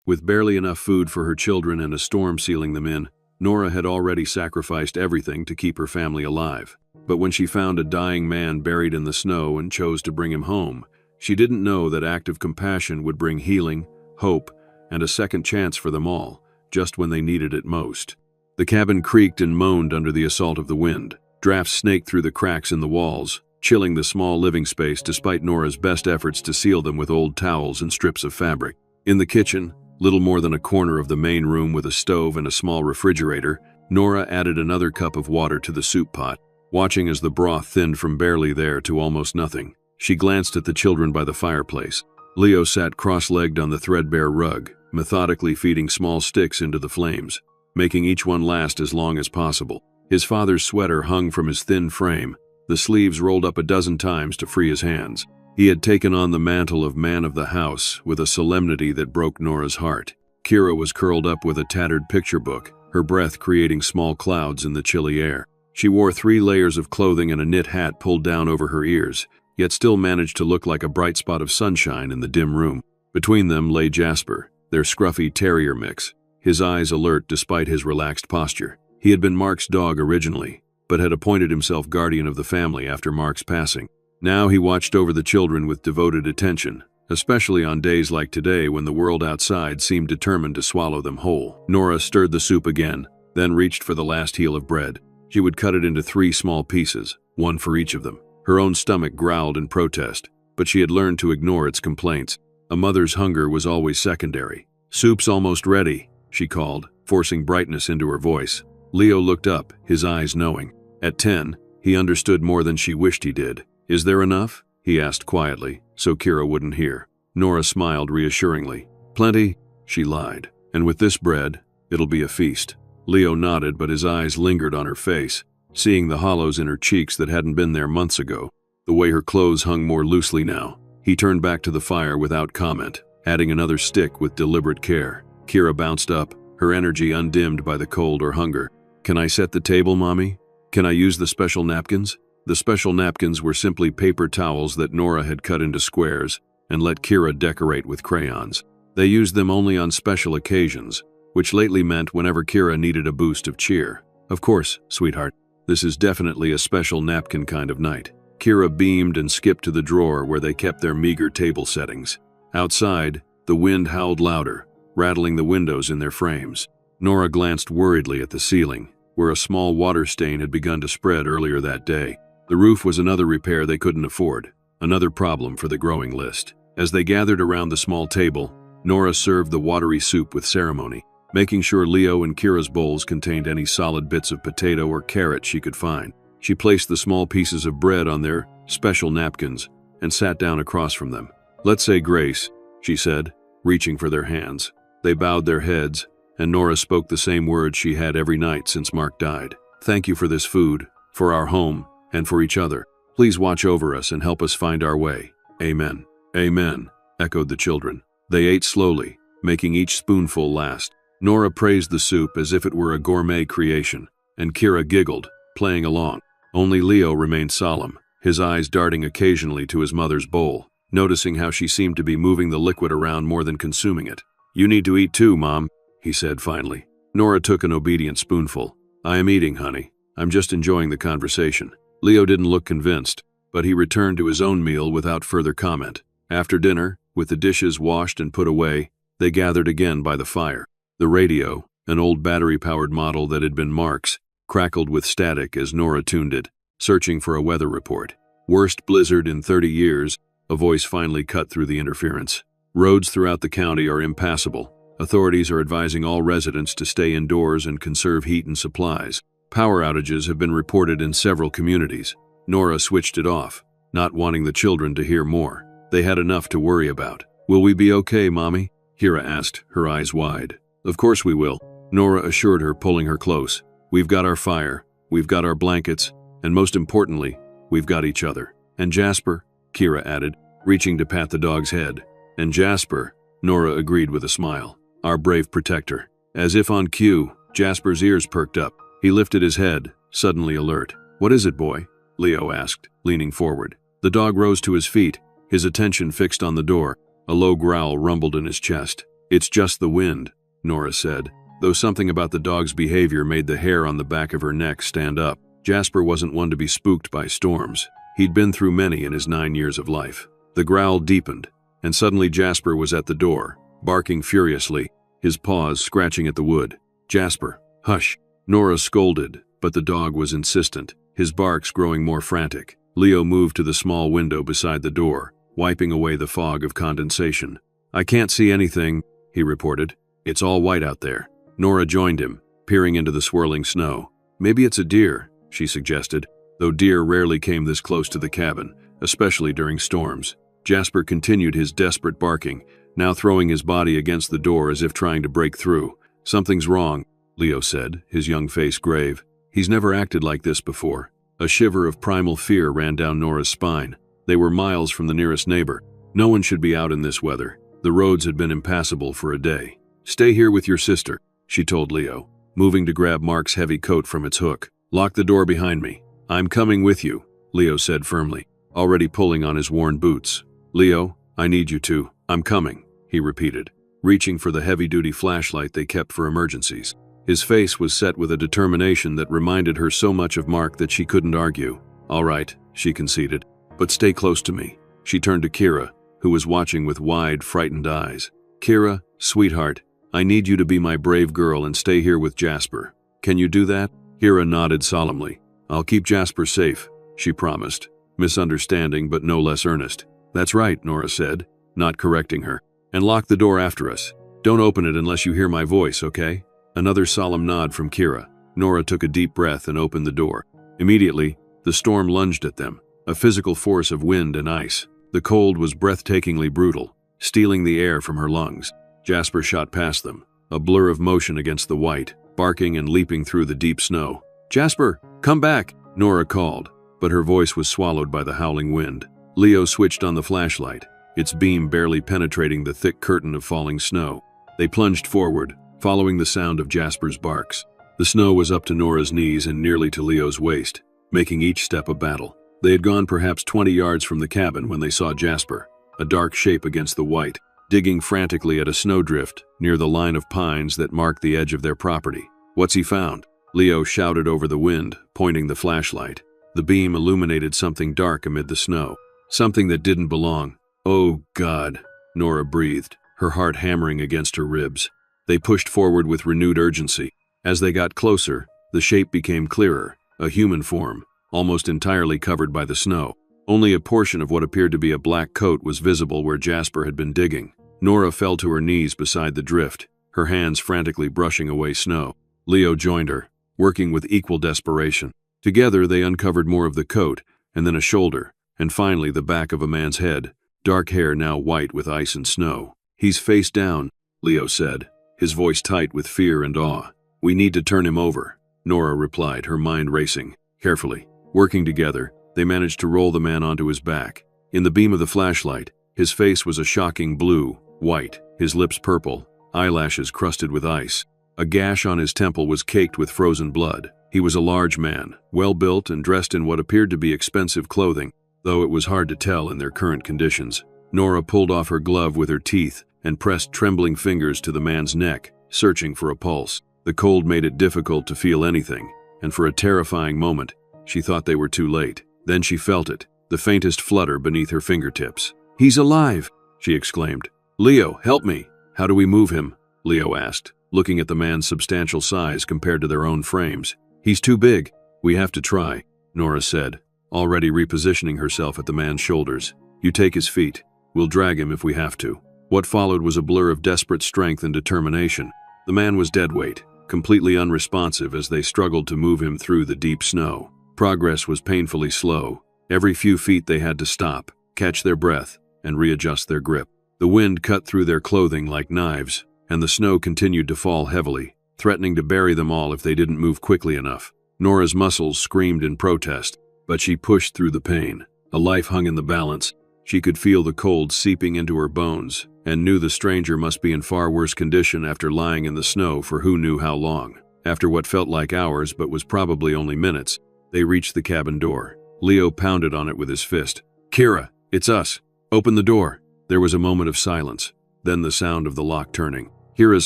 With barely enough food for her children and a storm sealing them in, Nora had already sacrificed everything to keep her family alive. But when she found a dying man buried in the snow and chose to bring him home, she didn't know that act of compassion would bring healing, hope, and a second chance for them all, just when they needed it most. The cabin creaked and moaned under the assault of the wind. Drafts snaked through the cracks in the walls, chilling the small living space despite Nora's best efforts to seal them with old towels and strips of fabric. In the kitchen, little more than a corner of the main room with a stove and a small refrigerator, Nora added another cup of water to the soup pot, watching as the broth thinned from barely there to almost nothing. She glanced at the children by the fireplace. Leo sat cross-legged on the threadbare rug, methodically feeding small sticks into the flames, making each one last as long as possible. His father's sweater hung from his thin frame, the sleeves rolled up a dozen times to free his hands. He had taken on the mantle of man of the house with a solemnity that broke Nora's heart. Kira was curled up with a tattered picture book, her breath creating small clouds in the chilly air. She wore 3 layers of clothing and a knit hat pulled down over her ears, yet still managed to look like a bright spot of sunshine in the dim room. Between them lay Jasper, their scruffy terrier mix, his eyes alert despite his relaxed posture. He had been Mark's dog originally, but had appointed himself guardian of the family after Mark's passing. Now he watched over the children with devoted attention, especially on days like today when the world outside seemed determined to swallow them whole. Nora stirred the soup again, then reached for the last heel of bread. She would cut it into 3 small pieces, one for each of them. Her own stomach growled in protest, but she had learned to ignore its complaints. A mother's hunger was always secondary. "Soup's almost ready," she called, forcing brightness into her voice. Leo looked up, his eyes knowing. At 10, he understood more than she wished he did. "Is there enough?" he asked quietly, so Kira wouldn't hear. Nora smiled reassuringly. "Plenty," she lied. "And with this bread, it'll be a feast." Leo nodded, but his eyes lingered on her face, seeing the hollows in her cheeks that hadn't been there months ago, the way her clothes hung more loosely now. He turned back to the fire without comment, adding another stick with deliberate care. Kira bounced up, her energy undimmed by the cold or hunger. "Can I set the table, Mommy? Can I use the special napkins?" The special napkins were simply paper towels that Nora had cut into squares and let Kira decorate with crayons. They used them only on special occasions, which lately meant whenever Kira needed a boost of cheer. "Of course, sweetheart. This is definitely a special napkin kind of night." Kira beamed and skipped to the drawer where they kept their meager table settings. Outside, the wind howled louder, rattling the windows in their frames. Nora glanced worriedly at the ceiling, where a small water stain had begun to spread earlier that day. The roof was another repair they couldn't afford, another problem for the growing list. As they gathered around the small table, Nora served the watery soup with ceremony, making sure Leo and Kira's bowls contained any solid bits of potato or carrot she could find. She placed the small pieces of bread on their special napkins and sat down across from them. "Let's say grace," she said, reaching for their hands. They bowed their heads, and Nora spoke the same words she had every night since Mark died. "Thank you for this food, for our home, and for each other. Please watch over us and help us find our way. Amen." "Amen," echoed the children. They ate slowly, making each spoonful last. Nora praised the soup as if it were a gourmet creation, and Kira giggled, playing along. Only Leo remained solemn, his eyes darting occasionally to his mother's bowl, noticing how she seemed to be moving the liquid around more than consuming it. "You need to eat too, Mom," he said finally. Nora took an obedient spoonful. "I am eating, honey. I'm just enjoying the conversation." Leo didn't look convinced, but he returned to his own meal without further comment. After dinner, with the dishes washed and put away, they gathered again by the fire. The radio, an old battery-powered model that had been Mark's, crackled with static as Nora tuned it, searching for a weather report. "Worst blizzard in 30 years, a voice finally cut through the interference. "Roads throughout the county are impassable. Authorities are advising all residents to stay indoors and conserve heat and supplies. Power outages have been reported in several communities." Nora switched it off, not wanting the children to hear more. They had enough to worry about. "Will we be okay, Mommy?" Kira asked, her eyes wide. "Of course we will," Nora assured her, pulling her close. "We've got our fire, we've got our blankets, and most importantly, we've got each other." "And Jasper," Kira added, reaching to pat the dog's head. "And Jasper," Nora agreed with a smile. "Our brave protector." As if on cue, Jasper's ears perked up. He lifted his head, suddenly alert. "What is it, boy?" Leo asked, leaning forward. The dog rose to his feet, his attention fixed on the door. A low growl rumbled in his chest. "It's just the wind," Nora said, though something about the dog's behavior made the hair on the back of her neck stand up. Jasper wasn't one to be spooked by storms. He'd been through many in his 9 years of life. The growl deepened, and suddenly Jasper was at the door, barking furiously, his paws scratching at the wood. "Jasper, hush!" Nora scolded, but the dog was insistent, his barks growing more frantic. Leo moved to the small window beside the door, wiping away the fog of condensation. "I can't see anything," he reported. "It's all white out there." Nora joined him, peering into the swirling snow. "Maybe it's a deer," she suggested, though deer rarely came this close to the cabin, especially during storms. Jasper continued his desperate barking, now throwing his body against the door as if trying to break through. "Something's wrong," Leo said, his young face grave. He's never acted like this before. A shiver of primal fear ran down Nora's spine. They were miles from the nearest neighbor. No one should be out in this weather. The roads had been impassable for a day. "Stay here with your sister," she told Leo, moving to grab Mark's heavy coat from its hook. "Lock the door behind me." "I'm coming with you," Leo said firmly, already pulling on his worn boots. "Leo, I need you to." "I'm coming," he repeated, reaching for the heavy-duty flashlight they kept for emergencies. His face was set with a determination that reminded her so much of Mark that she couldn't argue. "All right," she conceded, "but stay close to me." She turned to Kira, who was watching with wide, frightened eyes. "Kira, sweetheart, I need you to be my brave girl and stay here with Jasper. Can you do that?" Kira nodded solemnly. "I'll keep Jasper safe," she promised, misunderstanding but no less earnest. "That's right," Nora said, not correcting her. "And lock the door after us. Don't open it unless you hear my voice, okay?" Another solemn nod from Kira. Nora took a deep breath and opened the door. Immediately, the storm lunged at them, a physical force of wind and ice. The cold was breathtakingly brutal, stealing the air from her lungs. Jasper shot past them, a blur of motion against the white, barking and leaping through the deep snow. "Jasper, come back!" Nora called, but her voice was swallowed by the howling wind. Leo switched on the flashlight, its beam barely penetrating the thick curtain of falling snow. They plunged forward, following the sound of Jasper's barks. The snow was up to Nora's knees and nearly to Leo's waist, making each step a battle. They had gone perhaps 20 yards from the cabin when they saw Jasper, a dark shape against the white, digging frantically at a snowdrift near the line of pines that marked the edge of their property. "What's he found?" Leo shouted over the wind, pointing the flashlight. The beam illuminated something dark amid the snow, something that didn't belong. "Oh, God," Nora breathed, her heart hammering against her ribs. They pushed forward with renewed urgency. As they got closer, the shape became clearer, a human form, almost entirely covered by the snow. Only a portion of what appeared to be a black coat was visible where Jasper had been digging. Nora fell to her knees beside the drift, her hands frantically brushing away snow. Leo joined her, working with equal desperation. Together they uncovered more of the coat, and then a shoulder, and finally the back of a man's head, dark hair now white with ice and snow. "He's face down," Leo said, his voice tight with fear and awe. "We need to turn him over," Nora replied, her mind racing. Carefully, working together, they managed to roll the man onto his back. In the beam of the flashlight, his face was a shocking blue, white, his lips purple, eyelashes crusted with ice. A gash on his temple was caked with frozen blood. He was a large man, well-built and dressed in what appeared to be expensive clothing, though it was hard to tell in their current conditions. Nora pulled off her glove with her teeth and pressed trembling fingers to the man's neck, searching for a pulse. The cold made it difficult to feel anything, and for a terrifying moment, she thought they were too late. Then she felt it, the faintest flutter beneath her fingertips. "He's alive!" she exclaimed. "Leo, help me!" "How do we move him?" Leo asked, looking at the man's substantial size compared to their own frames. "He's too big." "We have to try," Nora said, already repositioning herself at the man's shoulders. "You take his feet. We'll drag him if we have to." What followed was a blur of desperate strength and determination. The man was dead weight, completely unresponsive as they struggled to move him through the deep snow. Progress was painfully slow. Every few feet they had to stop, catch their breath, and readjust their grip. The wind cut through their clothing like knives, and the snow continued to fall heavily, threatening to bury them all if they didn't move quickly enough. Nora's muscles screamed in protest, but she pushed through the pain. A life hung in the balance. She could feel the cold seeping into her bones, and knew the stranger must be in far worse condition after lying in the snow for who knew how long. After what felt like hours but was probably only minutes, they reached the cabin door. Leo pounded on it with his fist. "Kira, it's us. Open the door." There was a moment of silence. then the sound of the lock turning. Kira's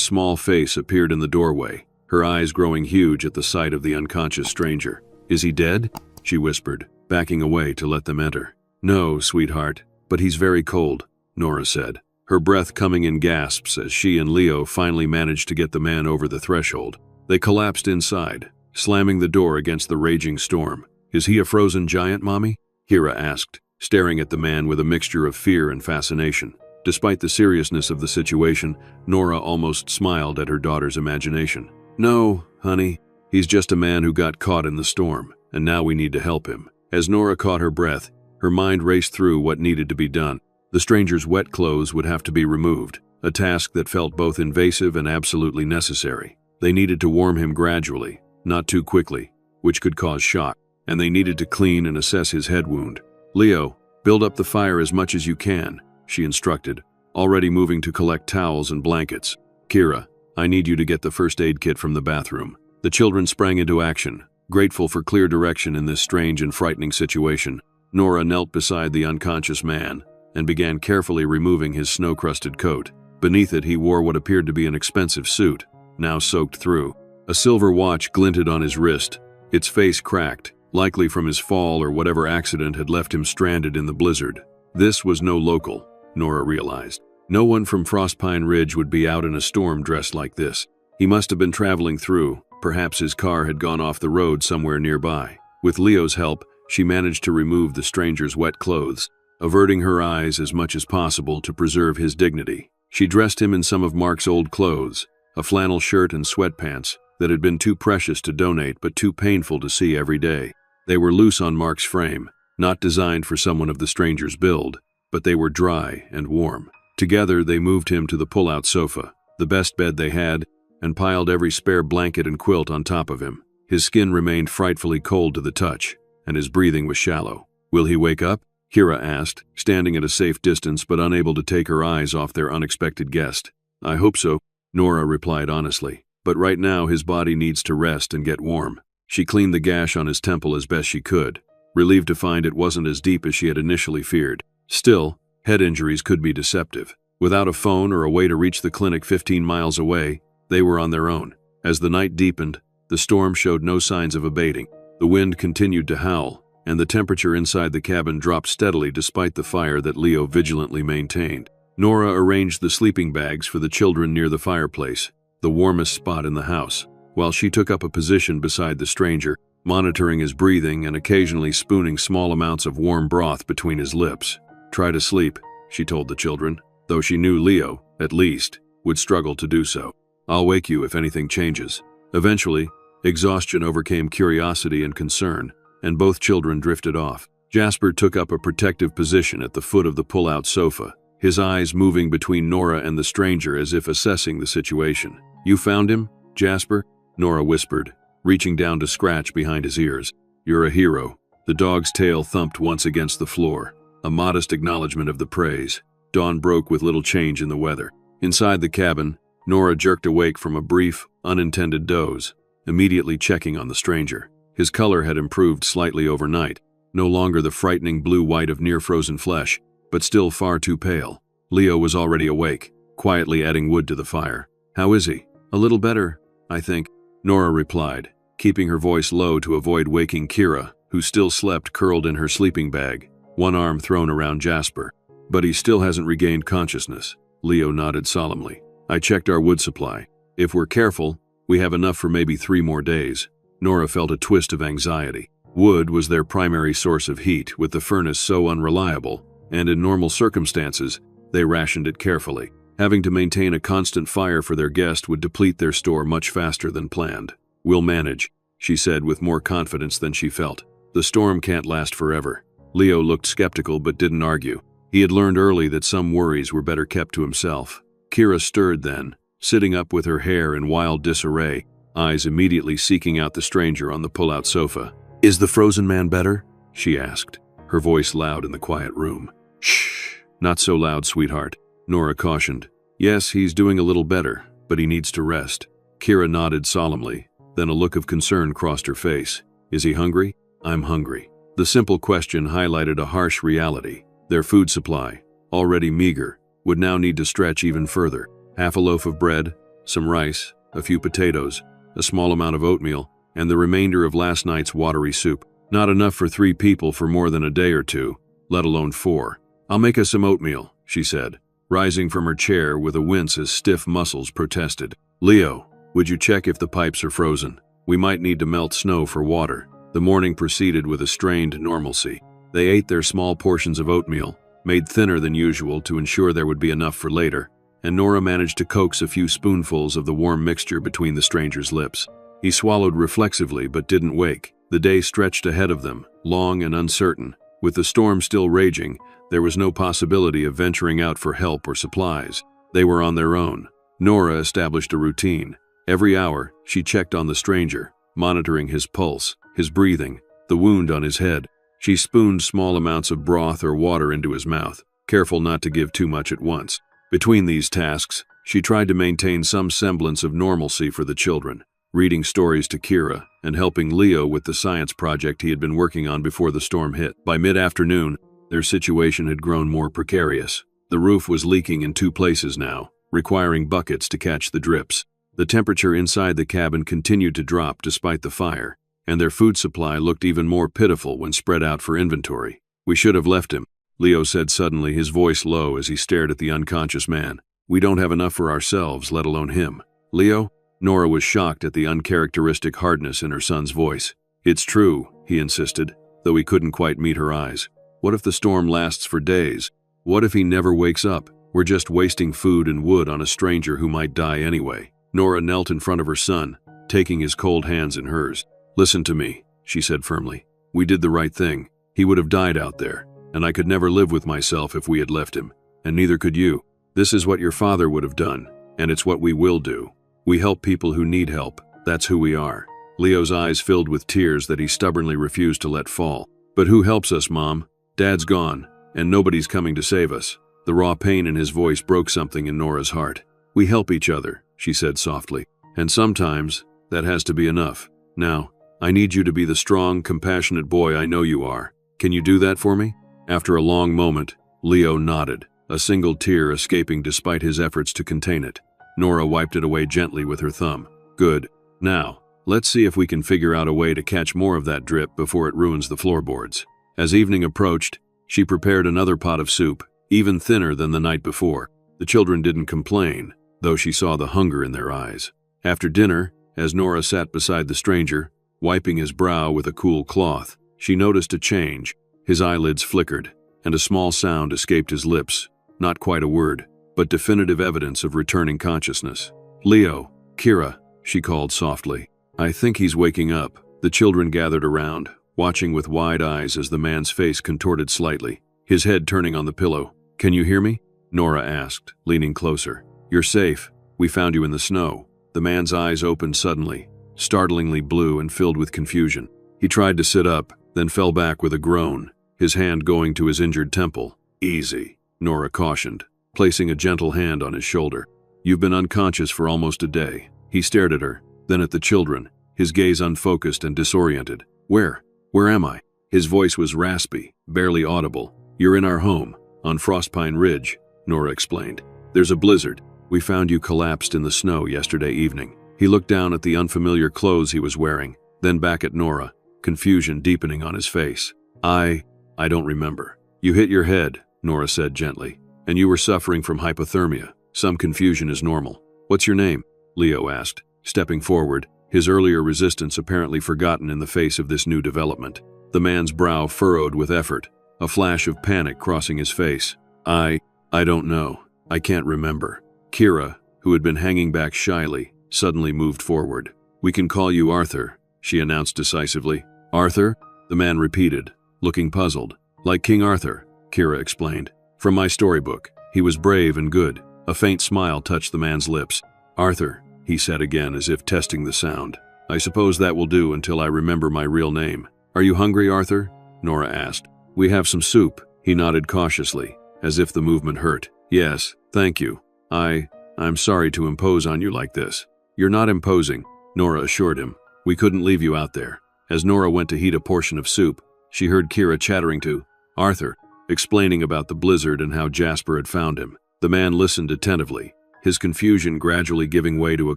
small face appeared in the doorway, her eyes growing huge at the sight of the unconscious stranger. "Is he dead?" she whispered, backing away to let them enter. "No, sweetheart, but he's very cold," Nora said, her breath coming in gasps as she and Leo finally managed to get the man over the threshold. They collapsed inside, slamming the door against the raging storm. "Is he a frozen giant, Mommy?" Kira asked, staring at the man with a mixture of fear and fascination. Despite the seriousness of the situation, Nora almost smiled at her daughter's imagination. "No, honey, he's just a man who got caught in the storm, and now we need to help him." As Nora caught her breath, her mind raced through what needed to be done. The stranger's wet clothes would have to be removed, a task that felt both invasive and absolutely necessary. They needed to warm him gradually, not too quickly, which could cause shock, and they needed to clean and assess his head wound. "Leo, build up the fire as much as you can," she instructed, already moving to collect towels and blankets. "Kira, I need you to get the first aid kit from the bathroom." The children sprang into action, grateful for clear direction in this strange and frightening situation. Nora knelt beside the unconscious man and began carefully removing his snow-crusted coat. Beneath it, he wore what appeared to be an expensive suit, now soaked through. A silver watch glinted on his wrist, its face cracked, likely from his fall or whatever accident had left him stranded in the blizzard. This was no local, Nora realized. No one from Frostpine Ridge would be out in a storm dressed like this. He must have been traveling through. Perhaps his car had gone off the road somewhere nearby. With Leo's help, she managed to remove the stranger's wet clothes, averting her eyes as much as possible to preserve his dignity. She dressed him in some of Mark's old clothes, a flannel shirt and sweatpants that had been too precious to donate but too painful to see every day. They were loose on Mark's frame, not designed for someone of the stranger's build, but they were dry and warm. Together, they moved him to the pull-out sofa, the best bed they had, and piled every spare blanket and quilt on top of him. His skin remained frightfully cold to the touch, and his breathing was shallow. "Will he wake up?" Kira asked, standing at a safe distance but unable to take her eyes off their unexpected guest. "I hope so," Nora replied honestly. "But right now his body needs to rest and get warm." She cleaned the gash on his temple as best she could, relieved to find it wasn't as deep as she had initially feared. Still, head injuries could be deceptive. Without a phone or a way to reach the clinic 15 miles away, they were on their own. As the night deepened, the storm showed no signs of abating. The wind continued to howl, and the temperature inside the cabin dropped steadily despite the fire that Leo vigilantly maintained. Nora arranged the sleeping bags for the children near the fireplace, the warmest spot in the house, while she took up a position beside the stranger, monitoring his breathing and occasionally spooning small amounts of warm broth between his lips. "Try to sleep," she told the children, though she knew Leo, at least, would struggle to do so. "I'll wake you if anything changes." Eventually, exhaustion overcame curiosity and concern, and both children drifted off. Jasper took up a protective position at the foot of the pull-out sofa, his eyes moving between Nora and the stranger as if assessing the situation. "You found him, Jasper?" Nora whispered, reaching down to scratch behind his ears. "You're a hero." The dog's tail thumped once against the floor, a modest acknowledgement of the praise. Dawn broke with little change in the weather. Inside the cabin, Nora jerked awake from a brief, unintended doze, immediately checking on the stranger. His color had improved slightly overnight, no longer the frightening blue-white of near-frozen flesh, but still far too pale. Leo was already awake, quietly adding wood to the fire. "How is he?" "A little better, I think," Nora replied, keeping her voice low to avoid waking Kira, who still slept curled in her sleeping bag, one arm thrown around Jasper. "But he still hasn't regained consciousness," Leo nodded solemnly. "I checked our wood supply. If we're careful, we have enough for maybe 3 more days. Nora felt a twist of anxiety. Wood was their primary source of heat, with the furnace so unreliable, and in normal circumstances, they rationed it carefully. Having to maintain a constant fire for their guest would deplete their store much faster than planned. "We'll manage," she said with more confidence than she felt. "The storm can't last forever." Leo looked skeptical but didn't argue. He had learned early that some worries were better kept to himself. Kira stirred then, sitting up with her hair in wild disarray, eyes immediately seeking out the stranger on the pull-out sofa. "Is the frozen man better?" she asked, her voice loud in the quiet room. "Shh, not so loud, sweetheart," Nora cautioned. "Yes, he's doing a little better, but he needs to rest." Kira nodded solemnly, then a look of concern crossed her face. "Is he hungry?" "I'm hungry." The simple question highlighted a harsh reality. Their food supply, already meager, would now need to stretch even further. Half a loaf of bread, some rice, a few potatoes, a small amount of oatmeal, and the remainder of last night's watery soup. Not enough for 3 people for more than a day or two, let alone 4. "I'll make us some oatmeal," she said, rising from her chair with a wince as stiff muscles protested. "Leo, would you check if the pipes are frozen? We might need to melt snow for water." The morning proceeded with a strained normalcy. They ate their small portions of oatmeal, made thinner than usual to ensure there would be enough for later, and Nora managed to coax a few spoonfuls of the warm mixture between the stranger's lips. He swallowed reflexively but didn't wake. The day stretched ahead of them, long and uncertain. With the storm still raging, there was no possibility of venturing out for help or supplies. They were on their own. Nora established a routine. Every hour, she checked on the stranger, monitoring his pulse, his breathing, the wound on his head. She spooned small amounts of broth or water into his mouth, careful not to give too much at once. Between these tasks, she tried to maintain some semblance of normalcy for the children, reading stories to Kira and helping Leo with the science project he had been working on before the storm hit. By mid-afternoon, their situation had grown more precarious. The roof was leaking in 2 places now, requiring buckets to catch the drips. The temperature inside the cabin continued to drop despite the fire, and their food supply looked even more pitiful when spread out for inventory. "We should have left him," Leo said suddenly, his voice low as he stared at the unconscious man. "We don't have enough for ourselves, let alone him." "Leo?" Nora was shocked at the uncharacteristic hardness in her son's voice. "It's true," he insisted, though he couldn't quite meet her eyes. "What if the storm lasts for days? What if he never wakes up? We're just wasting food and wood on a stranger who might die anyway." Nora knelt in front of her son, taking his cold hands in hers. "Listen to me," she said firmly. "We did the right thing. He would have died out there, and I could never live with myself if we had left him, and neither could you. This is what your father would have done, and it's what we will do. We help people who need help. That's who we are." Leo's eyes filled with tears that he stubbornly refused to let fall. "But who helps us, Mom? Dad's gone, and nobody's coming to save us." The raw pain in his voice broke something in Nora's heart. "We help each other," she said softly, "and sometimes that has to be enough. Now, I need you to be the strong, compassionate boy I know you are. Can you do that for me?" After a long moment, Leo nodded, a single tear escaping despite his efforts to contain it. Nora wiped it away gently with her thumb. "Good. Now, let's see if we can figure out a way to catch more of that drip before it ruins the floorboards." As evening approached, she prepared another pot of soup, even thinner than the night before. The children didn't complain, though she saw the hunger in their eyes. After dinner, as Nora sat beside the stranger, wiping his brow with a cool cloth, she noticed a change. His eyelids flickered, and a small sound escaped his lips. Not quite a word, but definitive evidence of returning consciousness. "Leo, Kira," she called softly. "I think he's waking up." The children gathered around, watching with wide eyes as the man's face contorted slightly, his head turning on the pillow. "Can you hear me?" Nora asked, leaning closer. "You're safe. We found you in the snow." The man's eyes opened suddenly, startlingly blue and filled with confusion. He tried to sit up, then fell back with a groan, his hand going to his injured temple. "Easy," Nora cautioned, placing a gentle hand on his shoulder. "You've been unconscious for almost a day." He stared at her, then at the children, his gaze unfocused and disoriented. Where am I?" His voice was raspy, barely audible. "You're in our home, on Frostpine Ridge," Nora explained. "There's a blizzard. We found you collapsed in the snow yesterday evening." He looked down at the unfamiliar clothes he was wearing, then back at Nora, confusion deepening on his face. I don't remember." "You hit your head," Nora said gently, "and you were suffering from hypothermia. Some confusion is normal." "What's your name?" Leo asked, stepping forward, his earlier resistance apparently forgotten in the face of this new development. The man's brow furrowed with effort, a flash of panic crossing his face. I don't know. I can't remember." Kira, who had been hanging back shyly, suddenly moved forward. "We can call you Arthur," she announced decisively. "Arthur?" the man repeated, looking puzzled. "Like King Arthur," Kira explained. "From my storybook. He was brave and good." A faint smile touched the man's lips. "Arthur," he said again as if testing the sound. "I suppose that will do until I remember my real name." "Are you hungry, Arthur?" Nora asked. "We have some soup." He nodded cautiously, as if the movement hurt. "Yes, thank you. I'm sorry to impose on you like this." "You're not imposing," Nora assured him. "We couldn't leave you out there." As Nora went to heat a portion of soup, she heard Kira chattering to Arthur, explaining about the blizzard and how Jasper had found him. The man listened attentively, his confusion gradually giving way to a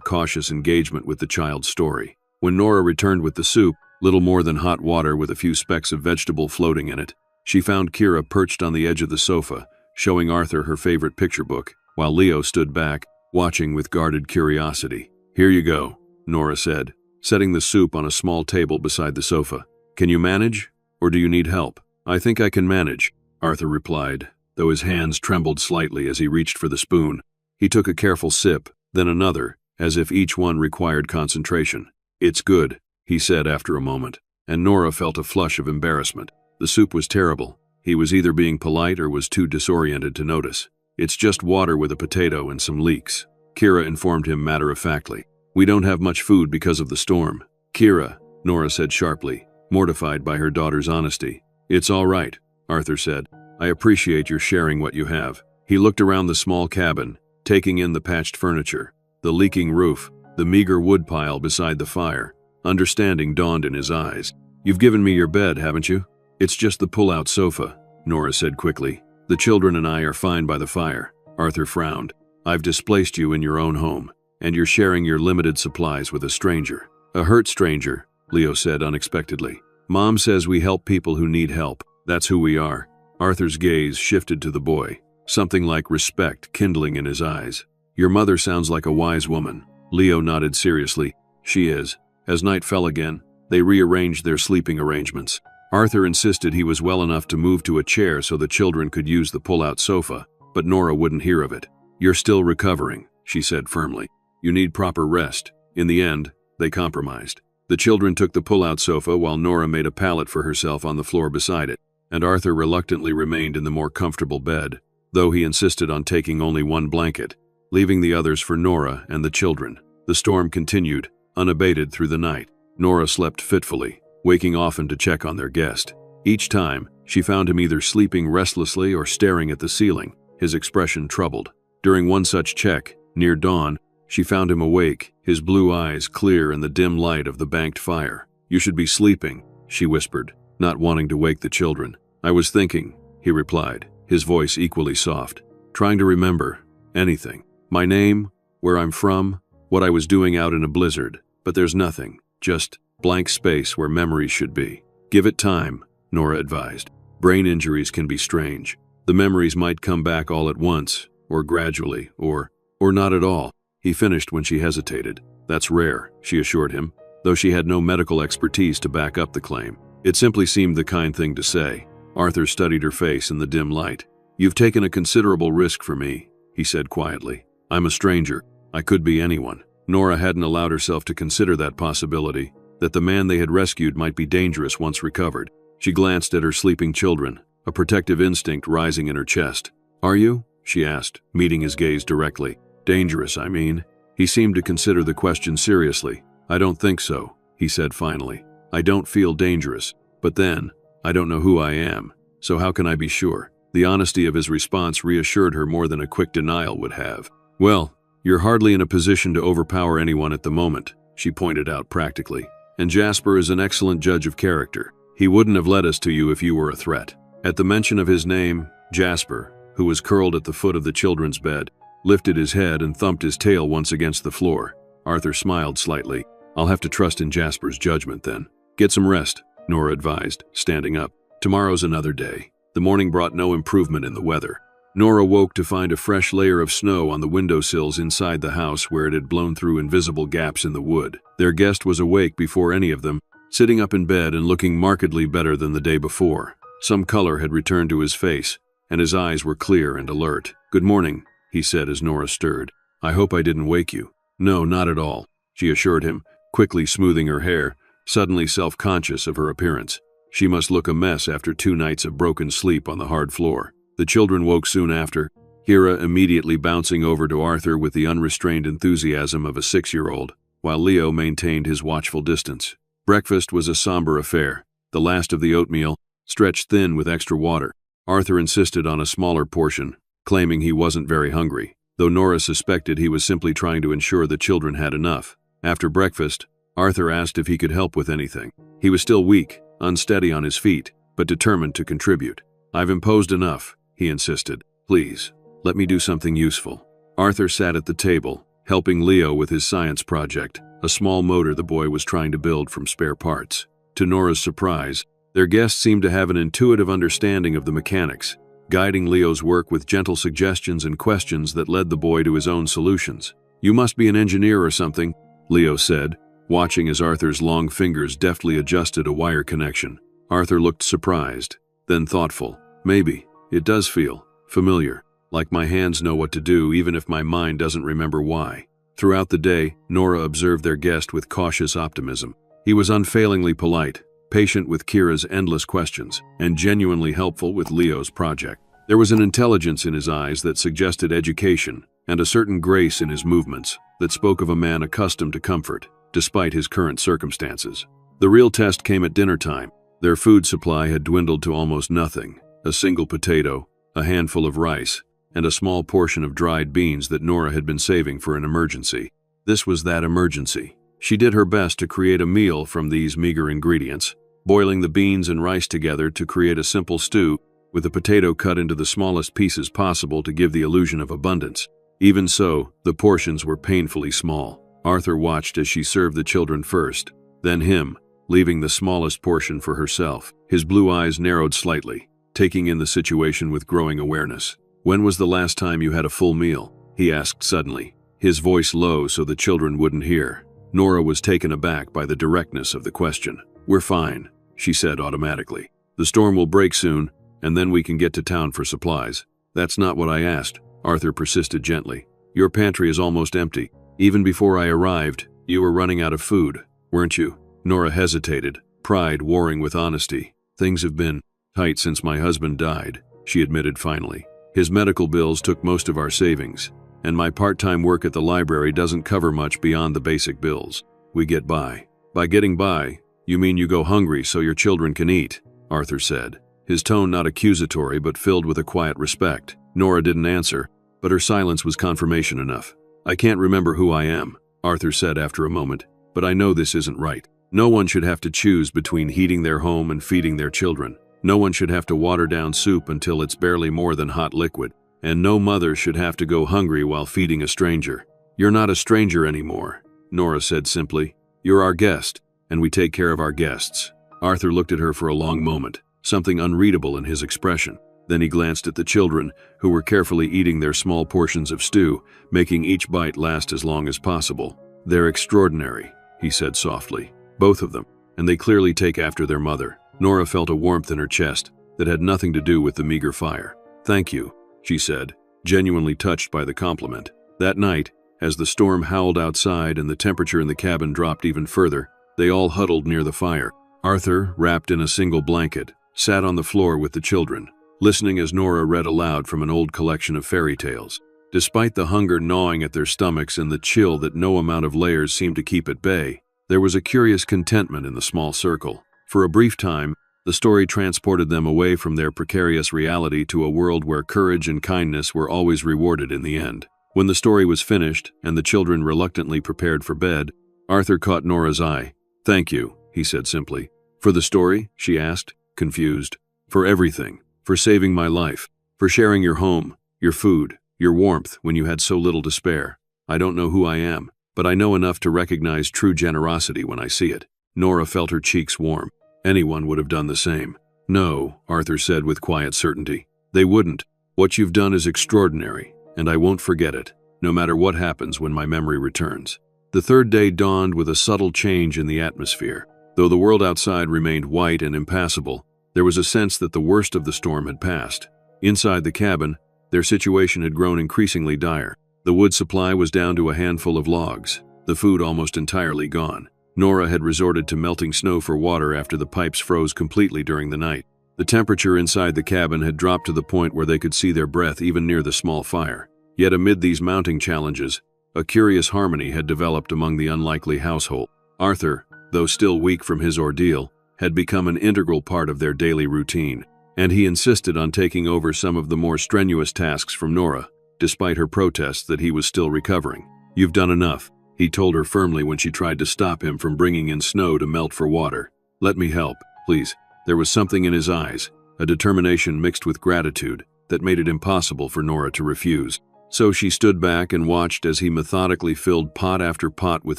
cautious engagement with the child's story. When Nora returned with the soup, little more than hot water with a few specks of vegetable floating in it, she found Kira perched on the edge of the sofa, showing Arthur her favorite picture book, while Leo stood back, watching with guarded curiosity. "Here you go," Nora said, setting the soup on a small table beside the sofa. "Can you manage, or do you need help?" "I think I can manage," Arthur replied, though his hands trembled slightly as he reached for the spoon. He took a careful sip, then another, as if each one required concentration. "It's good," he said after a moment, and Nora felt a flush of embarrassment. The soup was terrible. He was either being polite or was too disoriented to notice. "It's just water with a potato and some leeks," Kira informed him matter-of-factly. "We don't have much food because of the storm." "Kira," Nora said sharply, mortified by her daughter's honesty. "It's all right," Arthur said. "I appreciate your sharing what you have." He looked around the small cabin, taking in the patched furniture, the leaking roof, the meager woodpile beside the fire. Understanding dawned in his eyes. "You've given me your bed, haven't you?" "It's just the pull-out sofa," Nora said quickly. "The children and I are fine by the fire." Arthur frowned. "I've displaced you in your own home, and you're sharing your limited supplies with a stranger." "A hurt stranger," Leo said unexpectedly. "Mom says we help people who need help. That's who we are." Arthur's gaze shifted to the boy, something like respect kindling in his eyes. "Your mother sounds like a wise woman." Leo nodded seriously. "She is." As night fell again, they rearranged their sleeping arrangements. Arthur insisted he was well enough to move to a chair so the children could use the pull-out sofa, but Nora wouldn't hear of it. "You're still recovering," she said firmly. "You need proper rest." In the end, they compromised. The children took the pull-out sofa while Nora made a pallet for herself on the floor beside it, and Arthur reluctantly remained in the more comfortable bed, though he insisted on taking only one blanket, leaving the others for Nora and the children. The storm continued, unabated through the night. Nora slept fitfully, waking often to check on their guest. Each time, she found him either sleeping restlessly or staring at the ceiling, his expression troubled. During one such check, near dawn, she found him awake, his blue eyes clear in the dim light of the banked fire. "You should be sleeping," she whispered, not wanting to wake the children. "I was thinking," he replied, his voice equally soft. "Trying to remember anything. My name, where I'm from, what I was doing out in a blizzard. But there's nothing, just blank space where memories should be." "Give it time," Nora advised. "Brain injuries can be strange. The memories might come back all at once, or gradually, or not at all." He finished when she hesitated. "That's rare," she assured him, though she had no medical expertise to back up the claim. It simply seemed the kind thing to say. Arthur studied her face in the dim light. "You've taken a considerable risk for me," he said quietly. "I'm a stranger. I could be anyone." Nora hadn't allowed herself to consider that possibility, that the man they had rescued might be dangerous once recovered. She glanced at her sleeping children, a protective instinct rising in her chest. "Are you?" she asked, meeting his gaze directly. "Dangerous, I mean." He seemed to consider the question seriously. "I don't think so," he said finally. "I don't feel dangerous, but then, I don't know who I am, so how can I be sure?" The honesty of his response reassured her more than a quick denial would have. "Well, you're hardly in a position to overpower anyone at the moment," she pointed out practically. "And Jasper is an excellent judge of character. He wouldn't have led us to you if you were a threat." At the mention of his name, Jasper, who was curled at the foot of the children's bed, lifted his head and thumped his tail once against the floor. Arthur smiled slightly. "I'll have to trust in Jasper's judgment then." "Get some rest," Nora advised, standing up. "Tomorrow's another day." The morning brought no improvement in the weather. Nora woke to find a fresh layer of snow on the windowsills inside the house where it had blown through invisible gaps in the wood. Their guest was awake before any of them, sitting up in bed and looking markedly better than the day before. Some color had returned to his face, and his eyes were clear and alert. "Good morning," he said as Nora stirred. "I hope I didn't wake you." "No, not at all," she assured him, quickly smoothing her hair, suddenly self-conscious of her appearance. She must look a mess after 2 nights of broken sleep on the hard floor. The children woke soon after, Kira immediately bouncing over to Arthur with the unrestrained enthusiasm of a 6-year-old, while Leo maintained his watchful distance. Breakfast was a somber affair, the last of the oatmeal, stretched thin with extra water. Arthur insisted on a smaller portion, claiming he wasn't very hungry, though Nora suspected he was simply trying to ensure the children had enough. After breakfast, Arthur asked if he could help with anything. He was still weak, unsteady on his feet, but determined to contribute. "I've imposed enough," he insisted. "Please, Let me do something useful." Arthur sat at the table, helping Leo with his science project, a small motor the boy was trying to build from spare parts. To Nora's surprise, their guest seemed to have an intuitive understanding of the mechanics, guiding Leo's work with gentle suggestions and questions that led the boy to his own solutions. "You must be an engineer or something," Leo said, watching as Arthur's long fingers deftly adjusted a wire connection. Arthur looked surprised, then thoughtful. "Maybe. It does feel familiar, like my hands know what to do even if my mind doesn't remember why." Throughout the day, Nora observed their guest with cautious optimism. He was unfailingly polite, patient with Kira's endless questions, and genuinely helpful with Leo's project. There was an intelligence in his eyes that suggested education, and a certain grace in his movements that spoke of a man accustomed to comfort, despite his current circumstances. The real test came at dinner time. Their food supply had dwindled to almost nothing: a single potato, a handful of rice, and a small portion of dried beans that Nora had been saving for an emergency. This was that emergency. She did her best to create a meal from these meager ingredients, boiling the beans and rice together to create a simple stew, with the potato cut into the smallest pieces possible to give the illusion of abundance. Even so, the portions were painfully small. Arthur watched as she served the children first, then him, leaving the smallest portion for herself. His blue eyes narrowed slightly, taking in the situation with growing awareness. "When was the last time you had a full meal?" he asked suddenly, his voice low so the children wouldn't hear. Nora was taken aback by the directness of the question. "We're fine," she said automatically. "The storm will break soon, and then we can get to town for supplies." "That's not what I asked," Arthur persisted gently. "Your pantry is almost empty. Even before I arrived, you were running out of food, weren't you?" Nora hesitated, pride warring with honesty. "Things have been tight since my husband died," she admitted finally. "His medical bills took most of our savings, and my part-time work at the library doesn't cover much beyond the basic bills. We get by." "By getting by, you mean you go hungry so your children can eat," Arthur said, his tone not accusatory but filled with a quiet respect. Nora didn't answer, but her silence was confirmation enough. "I can't remember who I am," Arthur said after a moment, "but I know this isn't right. No one should have to choose between heating their home and feeding their children. No one should have to water down soup until it's barely more than hot liquid. And no mother should have to go hungry while feeding a stranger." "You're not a stranger anymore," Nora said simply. "You're our guest, and we take care of our guests." Arthur looked at her for a long moment, something unreadable in his expression. Then he glanced at the children, who were carefully eating their small portions of stew, making each bite last as long as possible. "They're extraordinary," he said softly. "Both of them, and they clearly take after their mother." Nora felt a warmth in her chest that had nothing to do with the meager fire. "Thank you," she said, genuinely touched by the compliment. That night, as the storm howled outside and the temperature in the cabin dropped even further, they all huddled near the fire. Arthur, wrapped in a single blanket, sat on the floor with the children, listening as Nora read aloud from an old collection of fairy tales. Despite the hunger gnawing at their stomachs and the chill that no amount of layers seemed to keep at bay, there was a curious contentment in the small circle. For a brief time, the story transported them away from their precarious reality to a world where courage and kindness were always rewarded in the end. When the story was finished and the children reluctantly prepared for bed, Arthur caught Nora's eye. "Thank you," he said simply. "For the story?" she asked, confused. "For everything. For saving my life. For sharing your home, your food, your warmth when you had so little to spare. I don't know who I am, but I know enough to recognize true generosity when I see it." Nora felt her cheeks warm. Anyone would have done the same. "No," Arthur said with quiet certainty. "They wouldn't. What you've done is extraordinary, and I won't forget it, no matter what happens when my memory returns." The third day dawned with a subtle change in the atmosphere. Though the world outside remained white and impassable, there was a sense that the worst of the storm had passed. Inside the cabin, their situation had grown increasingly dire. The wood supply was down to a handful of logs, the food almost entirely gone. Nora had resorted to melting snow for water after the pipes froze completely during the night. The temperature inside the cabin had dropped to the point where they could see their breath even near the small fire. Yet amid these mounting challenges, a curious harmony had developed among the unlikely household. Arthur, though still weak from his ordeal, had become an integral part of their daily routine, and he insisted on taking over some of the more strenuous tasks from Nora, despite her protests that he was still recovering. "You've done enough," he told her firmly when she tried to stop him from bringing in snow to melt for water. "Let me help, please." There was something in his eyes, a determination mixed with gratitude, that made it impossible for Nora to refuse. So she stood back and watched as he methodically filled pot after pot with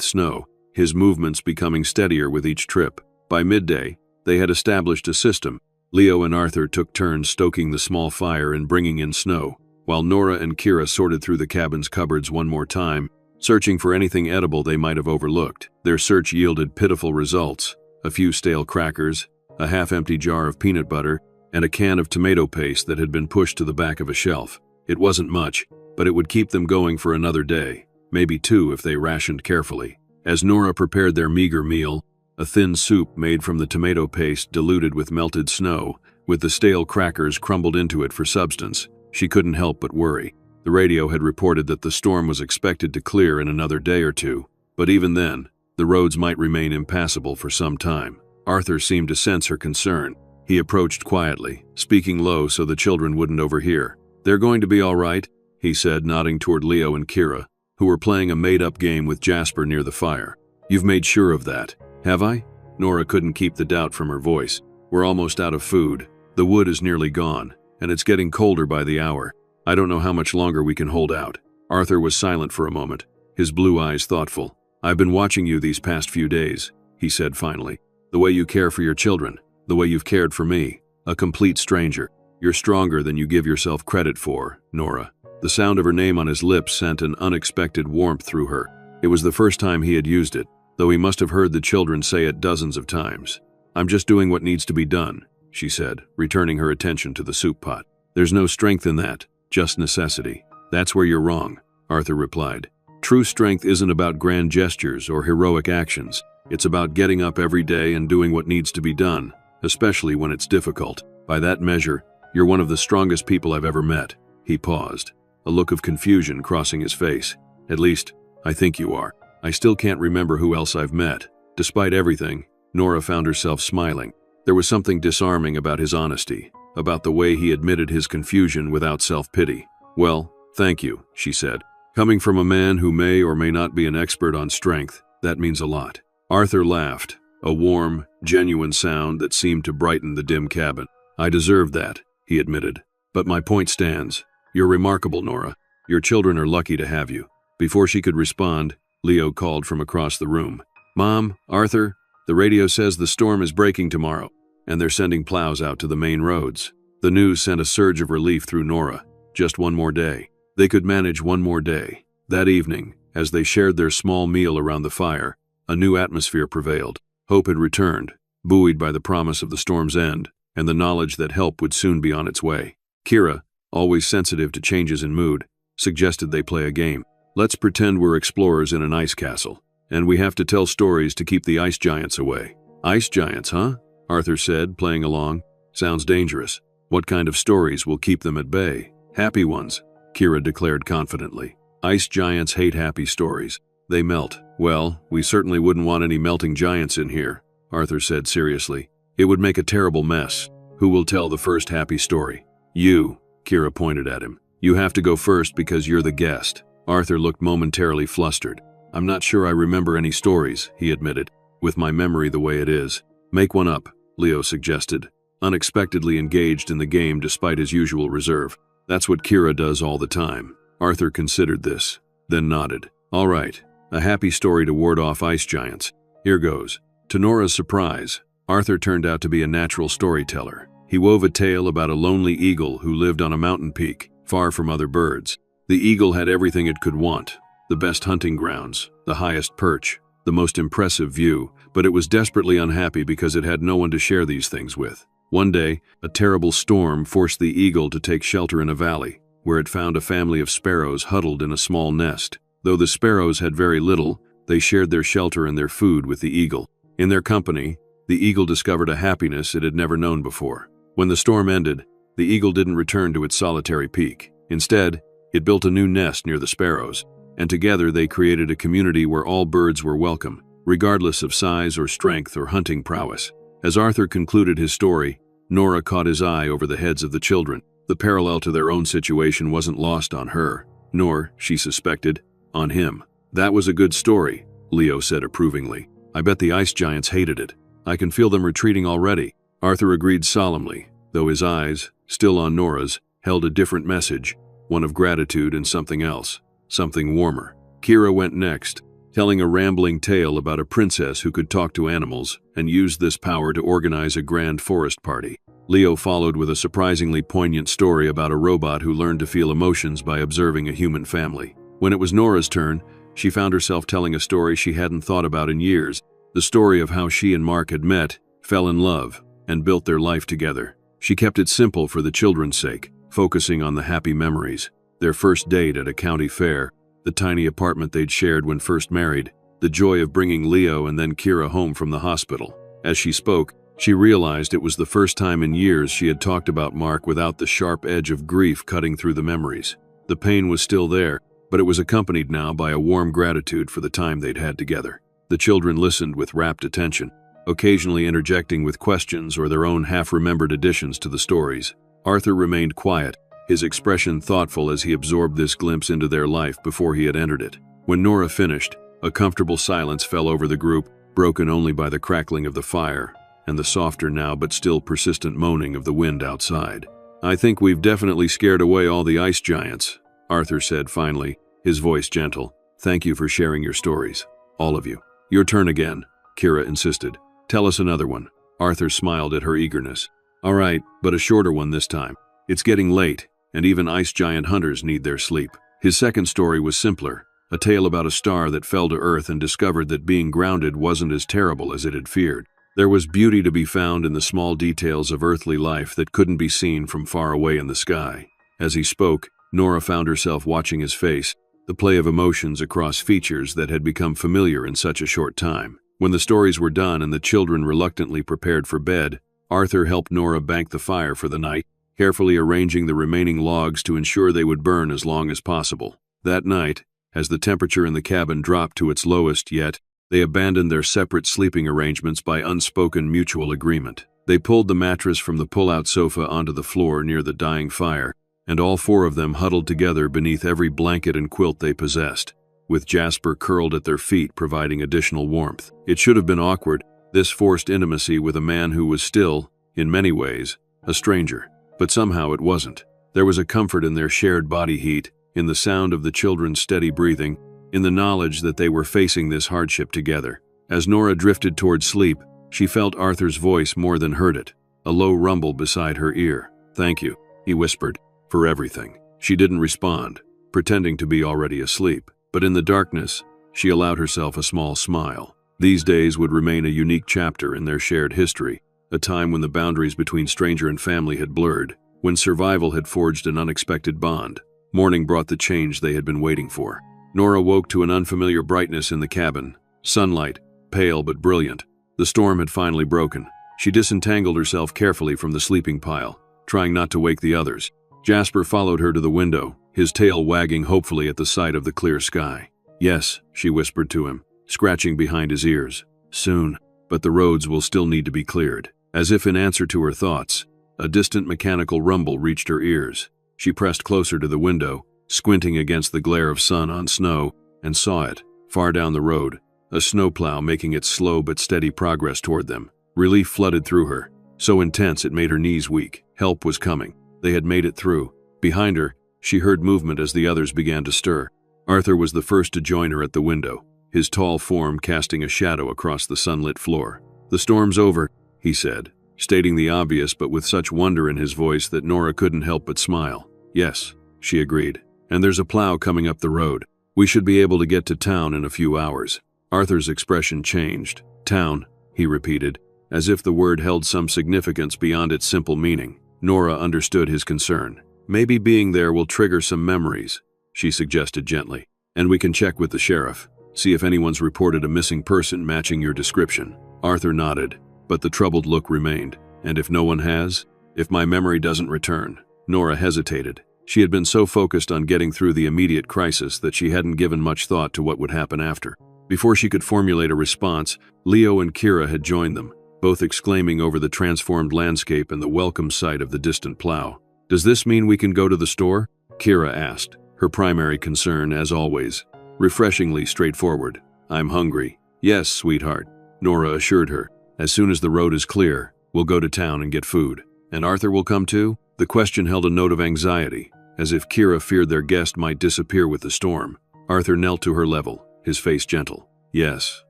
snow, his movements becoming steadier with each trip. By midday, they had established a system. Leo and Arthur took turns stoking the small fire and bringing in snow, while Nora and Kira sorted through the cabin's cupboards one more time, searching for anything edible they might have overlooked. Their search yielded pitiful results: a few stale crackers, a half-empty jar of peanut butter, and a can of tomato paste that had been pushed to the back of a shelf. It wasn't much, but it would keep them going for another day, maybe two if they rationed carefully. As Nora prepared their meager meal, a thin soup made from the tomato paste diluted with melted snow, with the stale crackers crumbled into it for substance, she couldn't help but worry. The radio had reported that the storm was expected to clear in another day or two, but even then, the roads might remain impassable for some time. Arthur seemed to sense her concern. He approached quietly, speaking low so the children wouldn't overhear. "They're going to be all right," he said, nodding toward Leo and Kira, who were playing a made-up game with Jasper near the fire. "You've made sure of that, have I?" Nora couldn't keep the doubt from her voice. "We're almost out of food. The wood is nearly gone, and it's getting colder by the hour. I don't know how much longer we can hold out." Arthur was silent for a moment, his blue eyes thoughtful. "I've been watching you these past few days," he said finally. "The way you care for your children, the way you've cared for me, a complete stranger. You're stronger than you give yourself credit for, Nora." The sound of her name on his lips sent an unexpected warmth through her. It was the first time he had used it, though he must have heard the children say it dozens of times. "I'm just doing what needs to be done," she said, returning her attention to the soup pot. "There's no strength in that, just necessity." "That's where you're wrong," Arthur replied. "True strength isn't about grand gestures or heroic actions. It's about getting up every day and doing what needs to be done, especially when it's difficult. By that measure, you're one of the strongest people I've ever met." He paused, a look of confusion crossing his face. "At least, I think you are. I still can't remember who else I've met." Despite everything, Nora found herself smiling. There was something disarming about his honesty, about the way he admitted his confusion without self-pity. "Well, thank you," she said. "Coming from a man who may or may not be an expert on strength, that means a lot." Arthur laughed, a warm, genuine sound that seemed to brighten the dim cabin. "I deserved that," he admitted. "But my point stands. You're remarkable, Nora. Your children are lucky to have you." Before she could respond, Leo called from across the room. "Mom, Arthur, the radio says the storm is breaking tomorrow, and they're sending plows out to the main roads." The news sent a surge of relief through Nora. Just one more day. They could manage one more day. That evening, as they shared their small meal around the fire, a new atmosphere prevailed. Hope had returned, buoyed by the promise of the storm's end, and the knowledge that help would soon be on its way. Kira, always sensitive to changes in mood, suggested they play a game. "Let's pretend we're explorers in an ice castle, and we have to tell stories to keep the ice giants away." "Ice giants, huh?" Arthur said, playing along. "Sounds dangerous. What kind of stories will keep them at bay?" "Happy ones," Kira declared confidently. "Ice giants hate happy stories. They melt." "Well, we certainly wouldn't want any melting giants in here," Arthur said seriously. "It would make a terrible mess. Who will tell the first happy story?" "You," Kira pointed at him. "You have to go first because you're the guest." Arthur looked momentarily flustered. "I'm not sure I remember any stories," he admitted, "with my memory the way it is." "Make one up," Leo suggested, unexpectedly engaged in the game despite his usual reserve. "That's what Kira does all the time." Arthur considered this, then nodded. "All right, a happy story to ward off ice giants. Here goes." To Nora's surprise, Arthur turned out to be a natural storyteller. He wove a tale about a lonely eagle who lived on a mountain peak, far from other birds. The eagle had everything it could want: the best hunting grounds, the highest perch, the most impressive view, but it was desperately unhappy because it had no one to share these things with. One day, a terrible storm forced the eagle to take shelter in a valley, where it found a family of sparrows huddled in a small nest. Though the sparrows had very little, they shared their shelter and their food with the eagle. In their company, the eagle discovered a happiness it had never known before. When the storm ended, the eagle didn't return to its solitary peak. Instead, it built a new nest near the sparrows, and together they created a community where all birds were welcome, regardless of size or strength or hunting prowess. As Arthur concluded his story, Nora caught his eye over the heads of the children. The parallel to their own situation wasn't lost on her, nor, she suspected, on him. "That was a good story," Leo said approvingly. "I bet the ice giants hated it. I can feel them retreating already." Arthur agreed solemnly, though his eyes, still on Nora's, held a different message, one of gratitude and something else, something warmer. Kira went next, telling a rambling tale about a princess who could talk to animals and used this power to organize a grand forest party. Leo followed with a surprisingly poignant story about a robot who learned to feel emotions by observing a human family. When it was Nora's turn, she found herself telling a story she hadn't thought about in years, the story of how she and Mark had met, fell in love, and built their life together. She kept it simple for the children's sake, focusing on the happy memories, their first date at a county fair, the tiny apartment they'd shared when first married, the joy of bringing Leo and then Kira home from the hospital. As she spoke, she realized it was the first time in years she had talked about Mark without the sharp edge of grief cutting through the memories. The pain was still there, but it was accompanied now by a warm gratitude for the time they'd had together. The children listened with rapt attention, occasionally interjecting with questions or their own half-remembered additions to the stories. Arthur remained quiet, his expression thoughtful as he absorbed this glimpse into their life before he had entered it. When Nora finished, a comfortable silence fell over the group, broken only by the crackling of the fire and the softer now but still persistent moaning of the wind outside. "I think we've definitely scared away all the ice giants," Arthur said finally, his voice gentle. "Thank you for sharing your stories, all of you." "Your turn again," Kira insisted. "Tell us another one." Arthur smiled at her eagerness. "All right, but a shorter one this time. It's getting late, and even ice giant hunters need their sleep." His second story was simpler, a tale about a star that fell to Earth and discovered that being grounded wasn't as terrible as it had feared. There was beauty to be found in the small details of earthly life that couldn't be seen from far away in the sky. As he spoke, Nora found herself watching his face, the play of emotions across features that had become familiar in such a short time. When the stories were done and the children reluctantly prepared for bed, Arthur helped Nora bank the fire for the night, carefully arranging the remaining logs to ensure they would burn as long as possible. That night, as the temperature in the cabin dropped to its lowest yet, they abandoned their separate sleeping arrangements by unspoken mutual agreement. They pulled the mattress from the pull-out sofa onto the floor near the dying fire, and all four of them huddled together beneath every blanket and quilt they possessed, with Jasper curled at their feet providing additional warmth. It should have been awkward, this forced intimacy with a man who was still, in many ways, a stranger. But somehow it wasn't. There was a comfort in their shared body heat, in the sound of the children's steady breathing, in the knowledge that they were facing this hardship together. As Nora drifted toward sleep, she felt Arthur's voice more than heard it, a low rumble beside her ear. "Thank you," he whispered, "for everything." She didn't respond, pretending to be already asleep, but in the darkness, she allowed herself a small smile. These days would remain a unique chapter in their shared history, a time when the boundaries between stranger and family had blurred, when survival had forged an unexpected bond. Morning brought the change they had been waiting for. Nora woke to an unfamiliar brightness in the cabin, sunlight, pale but brilliant. The storm had finally broken. She disentangled herself carefully from the sleeping pile, trying not to wake the others. Jasper followed her to the window, his tail wagging hopefully at the sight of the clear sky. "Yes," she whispered to him, scratching behind his ears. "Soon, but the roads will still need to be cleared." As if in answer to her thoughts, a distant mechanical rumble reached her ears. She pressed closer to the window, squinting against the glare of sun on snow, and saw it, far down the road, a snowplow making its slow but steady progress toward them. Relief flooded through her, so intense it made her knees weak. Help was coming. They had made it through. Behind her, she heard movement as the others began to stir. Arthur was the first to join her at the window, his tall form casting a shadow across the sunlit floor. "The storm's over," he said, stating the obvious but with such wonder in his voice that Nora couldn't help but smile. "Yes," she agreed. "And there's a plow coming up the road. We should be able to get to town in a few hours." Arthur's expression changed. "Town," he repeated, as if the word held some significance beyond its simple meaning. Nora understood his concern. "Maybe being there will trigger some memories," she suggested gently. "And we can check with the sheriff, see if anyone's reported a missing person matching your description." Arthur nodded, but the troubled look remained. "And if no one has? If my memory doesn't return?" Nora hesitated. She had been so focused on getting through the immediate crisis that she hadn't given much thought to what would happen after. Before she could formulate a response, Leo and Kira had joined them, both exclaiming over the transformed landscape and the welcome sight of the distant plow. "Does this mean we can go to the store?" Kira asked, her primary concern, as always, refreshingly straightforward. "I'm hungry." "Yes, sweetheart," Nora assured her. "As soon as the road is clear, we'll go to town and get food." "And Arthur will come too?" The question held a note of anxiety, as if Kira feared their guest might disappear with the storm. Arthur knelt to her level, his face gentle. "Yes,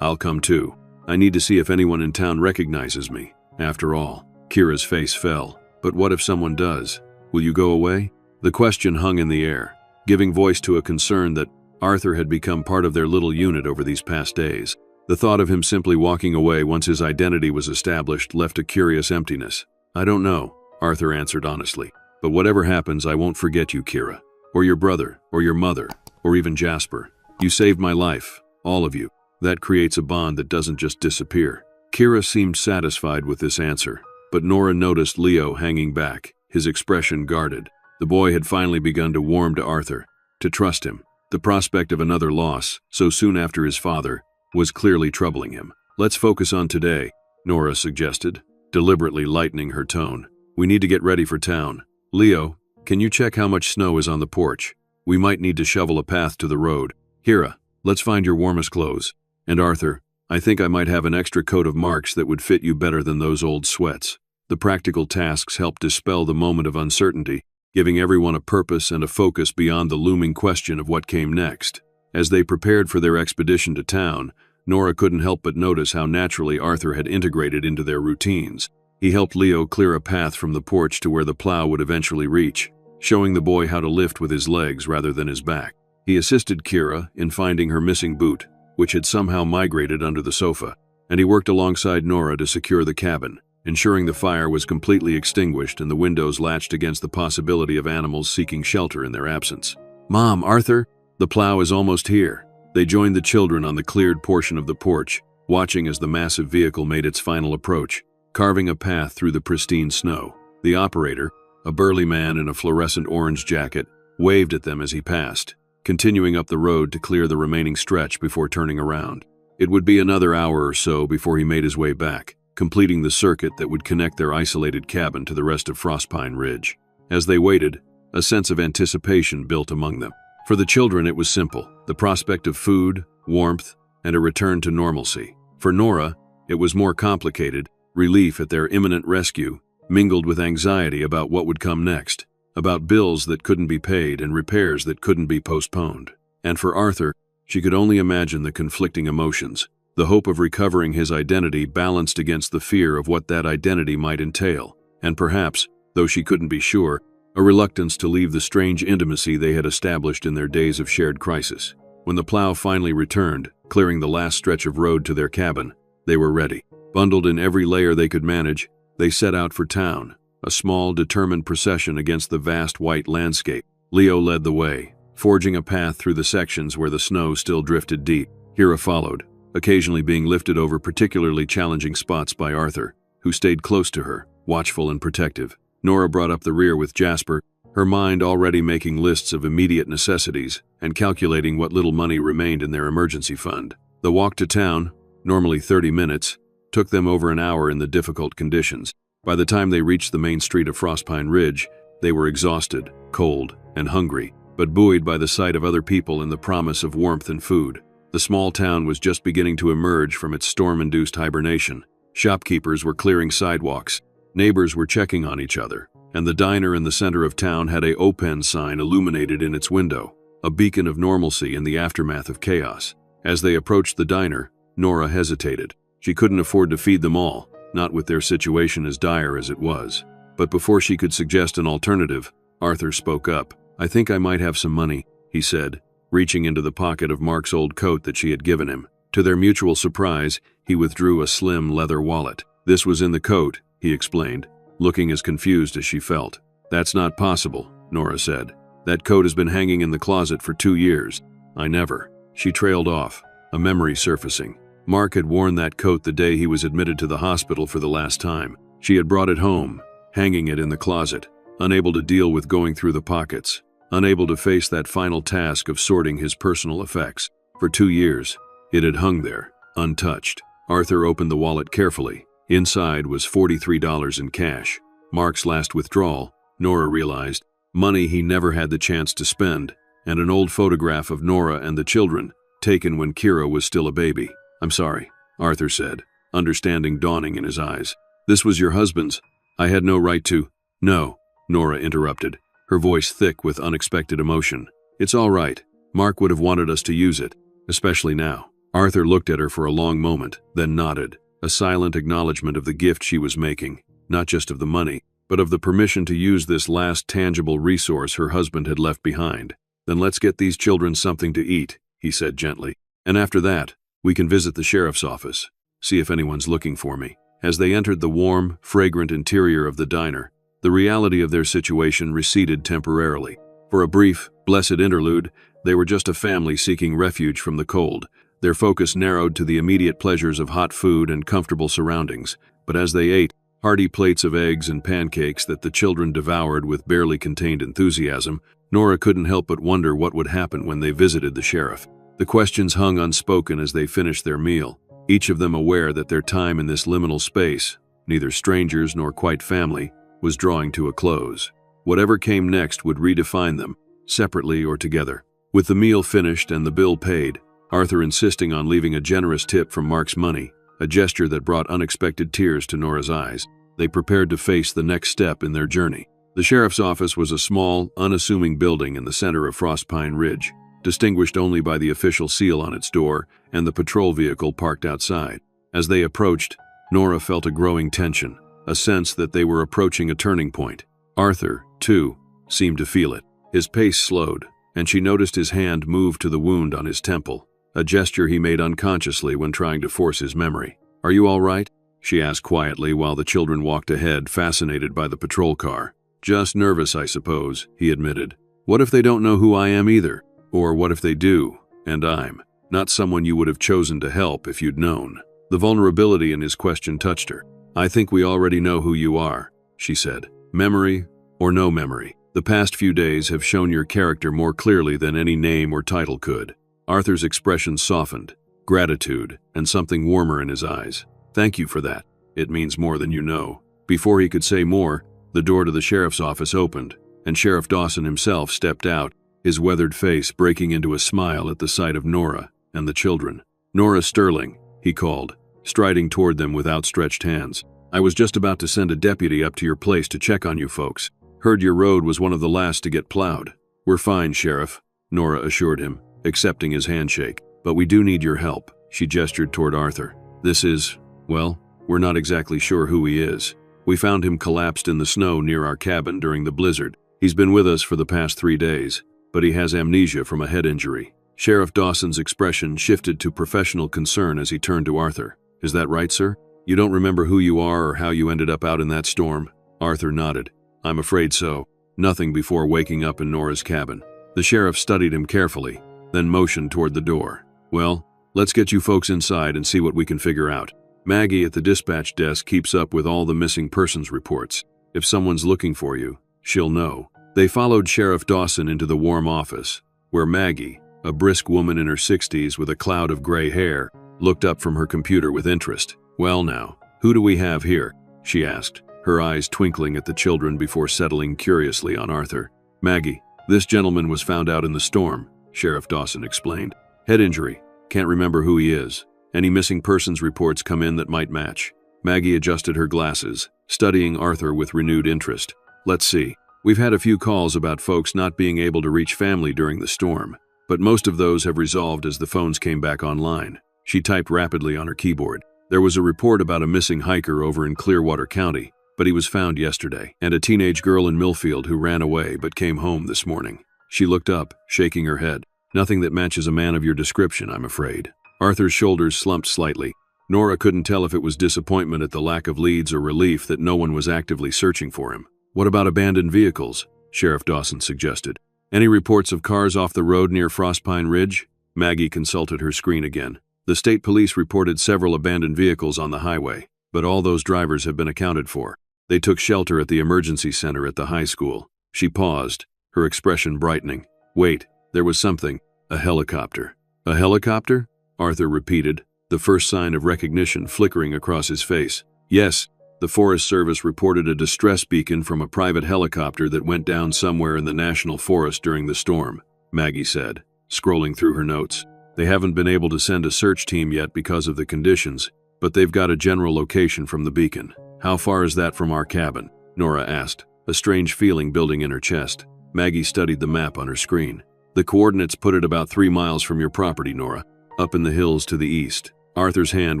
I'll come too. I need to see if anyone in town recognizes me. After all." Kira's face fell. "But what if someone does? Will you go away?" The question hung in the air, giving voice to a concern that Arthur had become part of their little unit over these past days. The thought of him simply walking away once his identity was established left a curious emptiness. "I don't know," Arthur answered honestly. "But whatever happens, I won't forget you, Kira. Or your brother, or your mother, or even Jasper. You saved my life, all of you. That creates a bond that doesn't just disappear." Kira seemed satisfied with this answer, but Nora noticed Leo hanging back, his expression guarded. The boy had finally begun to warm to Arthur, to trust him. The prospect of another loss, so soon after his father, was clearly troubling him. "Let's focus on today," Nora suggested, deliberately lightening her tone. "We need to get ready for town. Leo, can you check how much snow is on the porch? We might need to shovel a path to the road. Kira, let's find your warmest clothes. And Arthur, I think I might have an extra coat of Mark's that would fit you better than those old sweats." The practical tasks helped dispel the moment of uncertainty, giving everyone a purpose and a focus beyond the looming question of what came next. As they prepared for their expedition to town, Nora couldn't help but notice how naturally Arthur had integrated into their routines. He helped Leo clear a path from the porch to where the plow would eventually reach, showing the boy how to lift with his legs rather than his back. He assisted Kira in finding her missing boot, which had somehow migrated under the sofa, and he worked alongside Nora to secure the cabin, ensuring the fire was completely extinguished and the windows latched against the possibility of animals seeking shelter in their absence. "Mom, Arthur, the plow is almost here." They joined the children on the cleared portion of the porch, watching as the massive vehicle made its final approach, carving a path through the pristine snow. The operator, a burly man in a fluorescent orange jacket, waved at them as he passed, continuing up the road to clear the remaining stretch before turning around. It would be another hour or so before he made his way back, completing the circuit that would connect their isolated cabin to the rest of Frostpine Ridge. As they waited, a sense of anticipation built among them. For the children, it was simple: the prospect of food, warmth, and a return to normalcy. For Nora, it was more complicated: relief at their imminent rescue, mingled with anxiety about what would come next, about bills that couldn't be paid and repairs that couldn't be postponed. And for Arthur, she could only imagine the conflicting emotions, the hope of recovering his identity balanced against the fear of what that identity might entail, and perhaps, though she couldn't be sure, a reluctance to leave the strange intimacy they had established in their days of shared crisis. When the plow finally returned, clearing the last stretch of road to their cabin, they were ready. Bundled in every layer they could manage, they set out for town, a small, determined procession against the vast white landscape. Leo led the way, forging a path through the sections where the snow still drifted deep. Kira followed, occasionally being lifted over particularly challenging spots by Arthur, who stayed close to her, watchful and protective. Nora brought up the rear with Jasper, her mind already making lists of immediate necessities and calculating what little money remained in their emergency fund. The walk to town, normally 30 minutes, took them over an hour in the difficult conditions. By the time they reached the main street of Frostpine Ridge, they were exhausted, cold, and hungry, but buoyed by the sight of other people and the promise of warmth and food. The small town was just beginning to emerge from its storm-induced hibernation. Shopkeepers were clearing sidewalks, neighbors were checking on each other, and the diner in the center of town had a open sign illuminated in its window, a beacon of normalcy in the aftermath of chaos. As they approached the diner, Nora hesitated. She couldn't afford to feed them all, not with their situation as dire as it was. But before she could suggest an alternative, Arthur spoke up. "I think I might have some money," he said, reaching into the pocket of Mark's old coat that she had given him. To their mutual surprise, he withdrew a slim leather wallet. "This was in the coat," he explained, looking as confused as she felt. "That's not possible," Nora said. "That coat has been hanging in the closet for 2 years. I never." She trailed off, a memory surfacing. Mark had worn that coat the day he was admitted to the hospital for the last time. She had brought it home, hanging it in the closet, unable to deal with going through the pockets, unable to face that final task of sorting his personal effects. For 2 years, it had hung there, untouched. Arthur opened the wallet carefully. Inside was $43 in cash. Mark's last withdrawal, Nora realized, money he never had the chance to spend, and an old photograph of Nora and the children, taken when Kira was still a baby. "I'm sorry," Arthur said, understanding dawning in his eyes. "This was your husband's. I had no right to—" "No," Nora interrupted, her voice thick with unexpected emotion. "It's all right. Mark would have wanted us to use it, especially now." Arthur looked at her for a long moment, then nodded, a silent acknowledgement of the gift she was making, not just of the money, but of the permission to use this last tangible resource her husband had left behind. "Then let's get these children something to eat," he said gently. "And after that, we can visit the sheriff's office, see if anyone's looking for me." As they entered the warm, fragrant interior of the diner, the reality of their situation receded temporarily. For a brief, blessed interlude, they were just a family seeking refuge from the cold. Their focus narrowed to the immediate pleasures of hot food and comfortable surroundings. But as they ate, hearty plates of eggs and pancakes that the children devoured with barely contained enthusiasm, Nora couldn't help but wonder what would happen when they visited the sheriff. The questions hung unspoken as they finished their meal, each of them aware that their time in this liminal space, neither strangers nor quite family, was drawing to a close. Whatever came next would redefine them, separately or together. With the meal finished and the bill paid, Arthur insisting on leaving a generous tip from Mark's money, a gesture that brought unexpected tears to Nora's eyes, they prepared to face the next step in their journey. The sheriff's office was a small, unassuming building in the center of Frostpine Ridge, distinguished only by the official seal on its door and the patrol vehicle parked outside. As they approached, Nora felt a growing tension, a sense that they were approaching a turning point. Arthur, too, seemed to feel it. His pace slowed, and she noticed his hand move to the wound on his temple, a gesture he made unconsciously when trying to force his memory. "Are you all right?" she asked quietly while the children walked ahead, fascinated by the patrol car. "Just nervous, I suppose," he admitted. "What if they don't know who I am either? Or what if they do, and I'm not someone you would have chosen to help if you'd known?" The vulnerability in his question touched her. "I think we already know who you are," she said. "Memory or no memory, the past few days have shown your character more clearly than any name or title could." Arthur's expression softened, gratitude, and something warmer in his eyes. "Thank you for that. It means more than you know." Before he could say more, the door to the sheriff's office opened, and Sheriff Dawson himself stepped out, his weathered face breaking into a smile at the sight of Nora and the children. "Nora Sterling," he called, striding toward them with outstretched hands. "I was just about to send a deputy up to your place to check on you folks. Heard your road was one of the last to get plowed." "We're fine, Sheriff," Nora assured him, accepting his handshake. "But we do need your help." She gestured toward Arthur. "This is, well, we're not exactly sure who he is. We found him collapsed in the snow near our cabin during the blizzard. He's been with us for the past 3 days, but he has amnesia from a head injury." Sheriff Dawson's expression shifted to professional concern as he turned to Arthur. "Is that right, sir? You don't remember who you are or how you ended up out in that storm?" Arthur nodded. "I'm afraid so. Nothing before waking up in Nora's cabin." The sheriff studied him carefully, then motioned toward the door. "Well, let's get you folks inside and see what we can figure out. Maggie at the dispatch desk keeps up with all the missing persons reports. If someone's looking for you, she'll know." They followed Sheriff Dawson into the warm office, where Maggie, a brisk woman in her 60s with a cloud of gray hair, looked up from her computer with interest. "Well now, who do we have here?" she asked, her eyes twinkling at the children before settling curiously on Arthur. "Maggie, this gentleman was found out in the storm," Sheriff Dawson explained. "Head injury. Can't remember who he is. Any missing persons reports come in that might match?" Maggie adjusted her glasses, studying Arthur with renewed interest. "Let's see. We've had a few calls about folks not being able to reach family during the storm, but most of those have resolved as the phones came back online." She typed rapidly on her keyboard. "There was a report about a missing hiker over in Clearwater County, but he was found yesterday, and a teenage girl in Millfield who ran away but came home this morning." She looked up, shaking her head. "Nothing that matches a man of your description, I'm afraid." Arthur's shoulders slumped slightly. Nora couldn't tell if it was disappointment at the lack of leads or relief that no one was actively searching for him. "What about abandoned vehicles?" Sheriff Dawson suggested. "Any reports of cars off the road near Frostpine Ridge?" Maggie consulted her screen again. "The state police reported several abandoned vehicles on the highway, but all those drivers have been accounted for. They took shelter at the emergency center at the high school." She paused, her expression brightening. "Wait, there was something. A helicopter." "A helicopter?" Arthur repeated, the first sign of recognition flickering across his face. "Yes, the Forest Service reported a distress beacon from a private helicopter that went down somewhere in the National Forest during the storm," Maggie said, scrolling through her notes. "They haven't been able to send a search team yet because of the conditions, but they've got a general location from the beacon." "How far is that from our cabin?" Nora asked. a strange feeling building in her chest. Maggie studied the map on her screen. The coordinates put it about 3 miles from your property, Nora, up in the hills to the east. Arthur's hand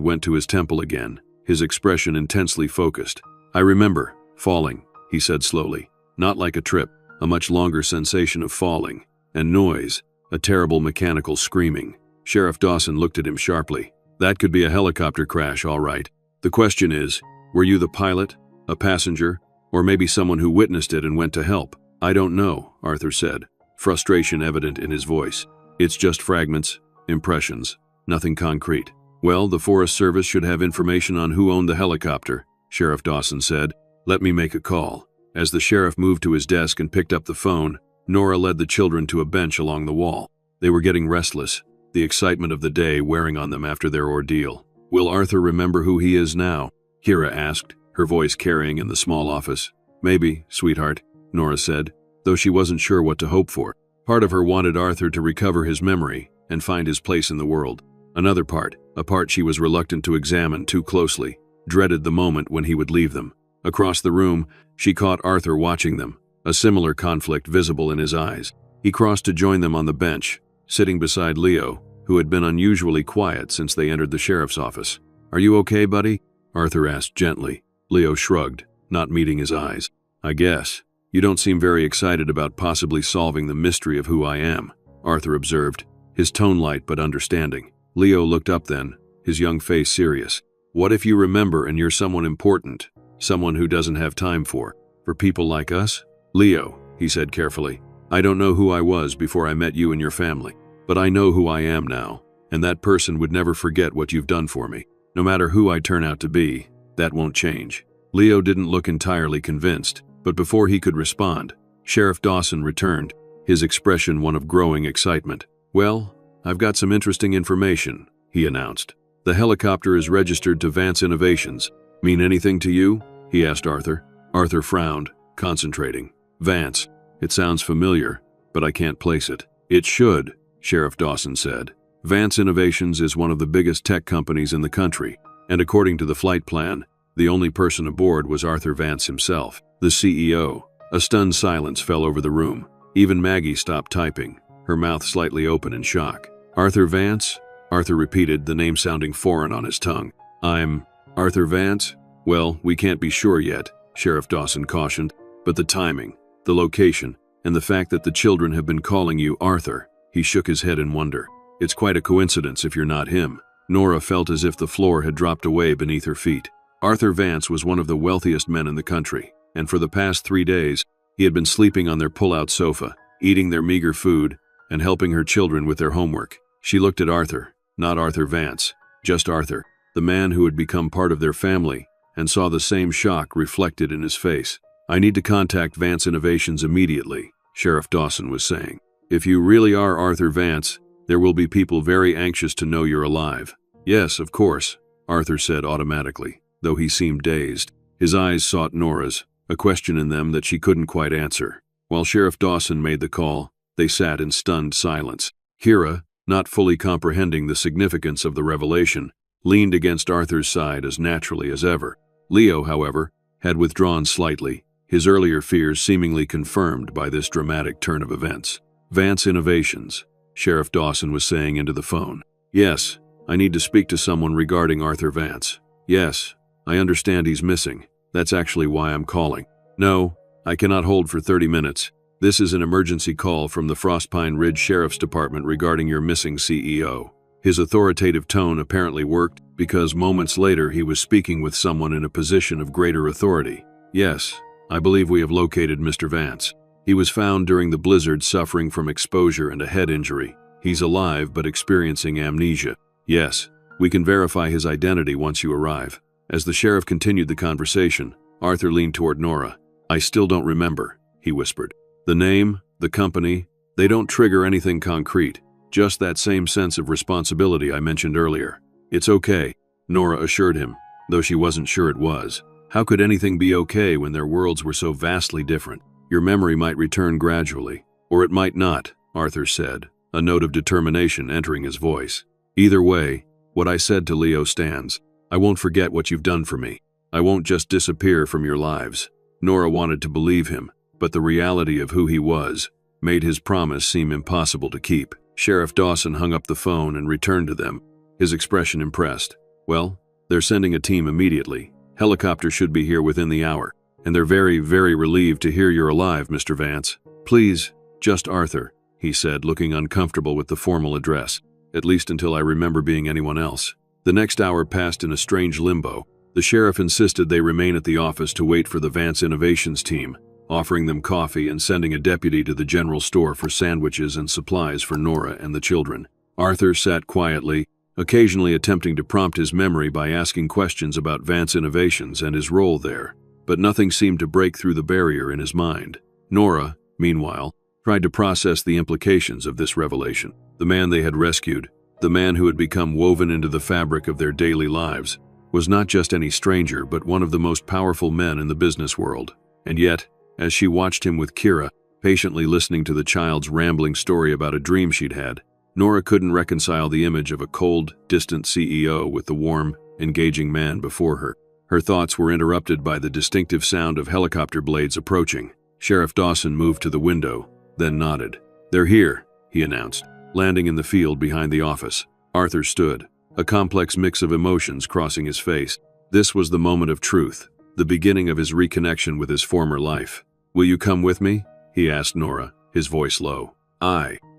went to his temple again, his expression intensely focused. I remember, falling, he said slowly. Not like a trip, a much longer sensation of falling. And noise, a terrible mechanical screaming. Sheriff Dawson looked at him sharply. That could be a helicopter crash, all right. The question is, were you the pilot, a passenger, or maybe someone who witnessed it and went to help? I don't know, Arthur said, frustration evident in his voice. It's just fragments, impressions, nothing concrete. Well, the Forest Service should have information on who owned the helicopter, Sheriff Dawson said. Let me make a call. As the sheriff moved to his desk and picked up the phone, Nora led the children to a bench along the wall. They were getting restless, the excitement of the day wearing on them after their ordeal. Will Arthur remember who he is now? Kira asked, her voice carrying in the small office. Maybe, sweetheart, Nora said, though she wasn't sure what to hope for. Part of her wanted Arthur to recover his memory and find his place in the world. Another part, a part she was reluctant to examine too closely, dreaded the moment when he would leave them. Across the room, she caught Arthur watching them, a similar conflict visible in his eyes. He crossed to join them on the bench, sitting beside Leo, who had been unusually quiet since they entered the sheriff's office. Are you okay, buddy? Arthur asked gently. Leo shrugged, not meeting his eyes. I guess. You don't seem very excited about possibly solving the mystery of who I am, Arthur observed, his tone light but understanding. Leo looked up then, his young face serious. What if you remember and you're someone important, someone who doesn't have time for people like us? Leo, he said carefully, I don't know who I was before I met you and your family, but I know who I am now, and that person would never forget what you've done for me. No matter who I turn out to be, that won't change. Leo didn't look entirely convinced, but before he could respond, Sheriff Dawson returned, his expression one of growing excitement. Well, I've got some interesting information, he announced. The helicopter is registered to Vance Innovations. Mean anything to you? He asked Arthur. Arthur frowned, concentrating. Vance. It sounds familiar, but I can't place it. It should, Sheriff Dawson said. Vance Innovations is one of the biggest tech companies in the country, and according to the flight plan, the only person aboard was Arthur Vance himself, the CEO. A stunned silence fell over the room. Even Maggie stopped typing, her mouth slightly open in shock. Arthur Vance? Arthur repeated, the name sounding foreign on his tongue. I'm Arthur Vance? Well, we can't be sure yet, Sheriff Dawson cautioned, but the timing, the location, and the fact that the children have been calling you Arthur. He shook his head in wonder. It's quite a coincidence if you're not him. Nora felt as if the floor had dropped away beneath her feet. Arthur Vance was one of the wealthiest men in the country, and for the past 3 days, he had been sleeping on their pull-out sofa, eating their meager food, and helping her children with their homework. She looked at Arthur, not Arthur Vance, just Arthur, the man who had become part of their family, and saw the same shock reflected in his face. I need to contact Vance Innovations immediately, Sheriff Dawson was saying. If you really are Arthur Vance, there will be people very anxious to know you're alive. Yes, of course, Arthur said automatically, though he seemed dazed. His eyes sought Nora's, a question in them that she couldn't quite answer. While Sheriff Dawson made the call, they sat in stunned silence. Kira, not fully comprehending the significance of the revelation, leaned against Arthur's side as naturally as ever. Leo, however, had withdrawn slightly, his earlier fears seemingly confirmed by this dramatic turn of events. Vance Innovations, Sheriff Dawson was saying into the phone. Yes, I need to speak to someone regarding Arthur Vance. Yes, I understand he's missing. That's actually why I'm calling. No, I cannot hold for 30 minutes. This is an emergency call from the Frostpine Ridge Sheriff's Department regarding your missing CEO. His authoritative tone apparently worked because moments later he was speaking with someone in a position of greater authority. Yes, I believe we have located Mr. Vance. He was found during the blizzard suffering from exposure and a head injury. He's alive but experiencing amnesia. Yes, we can verify his identity once you arrive. As the sheriff continued the conversation, Arthur leaned toward Nora. I still don't remember, he whispered. The name, the company, they don't trigger anything concrete, just that same sense of responsibility I mentioned earlier. It's okay, Nora assured him, though she wasn't sure it was. How could anything be okay when their worlds were so vastly different? Your memory might return gradually, or it might not, Arthur said, a note of determination entering his voice. Either way, what I said to Leo stands. I won't forget what you've done for me. I won't just disappear from your lives. Nora wanted to believe him, but the reality of who he was made his promise seem impossible to keep. Sheriff Dawson hung up the phone and returned to them, his expression impressed. "Well, they're sending a team immediately. Helicopter should be here within the hour, and they're very, very relieved to hear you're alive, Mr. Vance." "Please, just Arthur," he said, looking uncomfortable with the formal address, "at least until I remember being anyone else." The next hour passed in a strange limbo. The sheriff insisted they remain at the office to wait for the Vance Innovations team, offering them coffee and sending a deputy to the general store for sandwiches and supplies for Nora and the children. Arthur sat quietly, occasionally attempting to prompt his memory by asking questions about Vance Innovations and his role there, but nothing seemed to break through the barrier in his mind. Nora, meanwhile, tried to process the implications of this revelation. The man they had rescued, the man who had become woven into the fabric of their daily lives, was not just any stranger but one of the most powerful men in the business world. And yet, as she watched him with Kira, patiently listening to the child's rambling story about a dream she'd had, Nora couldn't reconcile the image of a cold, distant CEO with the warm, engaging man before her. Her thoughts were interrupted by the distinctive sound of helicopter blades approaching. Sheriff Dawson moved to the window, then nodded. "They're here," he announced, landing in the field behind the office. Arthur stood, a complex mix of emotions crossing his face. This was the moment of truth, the beginning of his reconnection with his former life. "Will you come with me?" he asked Nora, his voice low.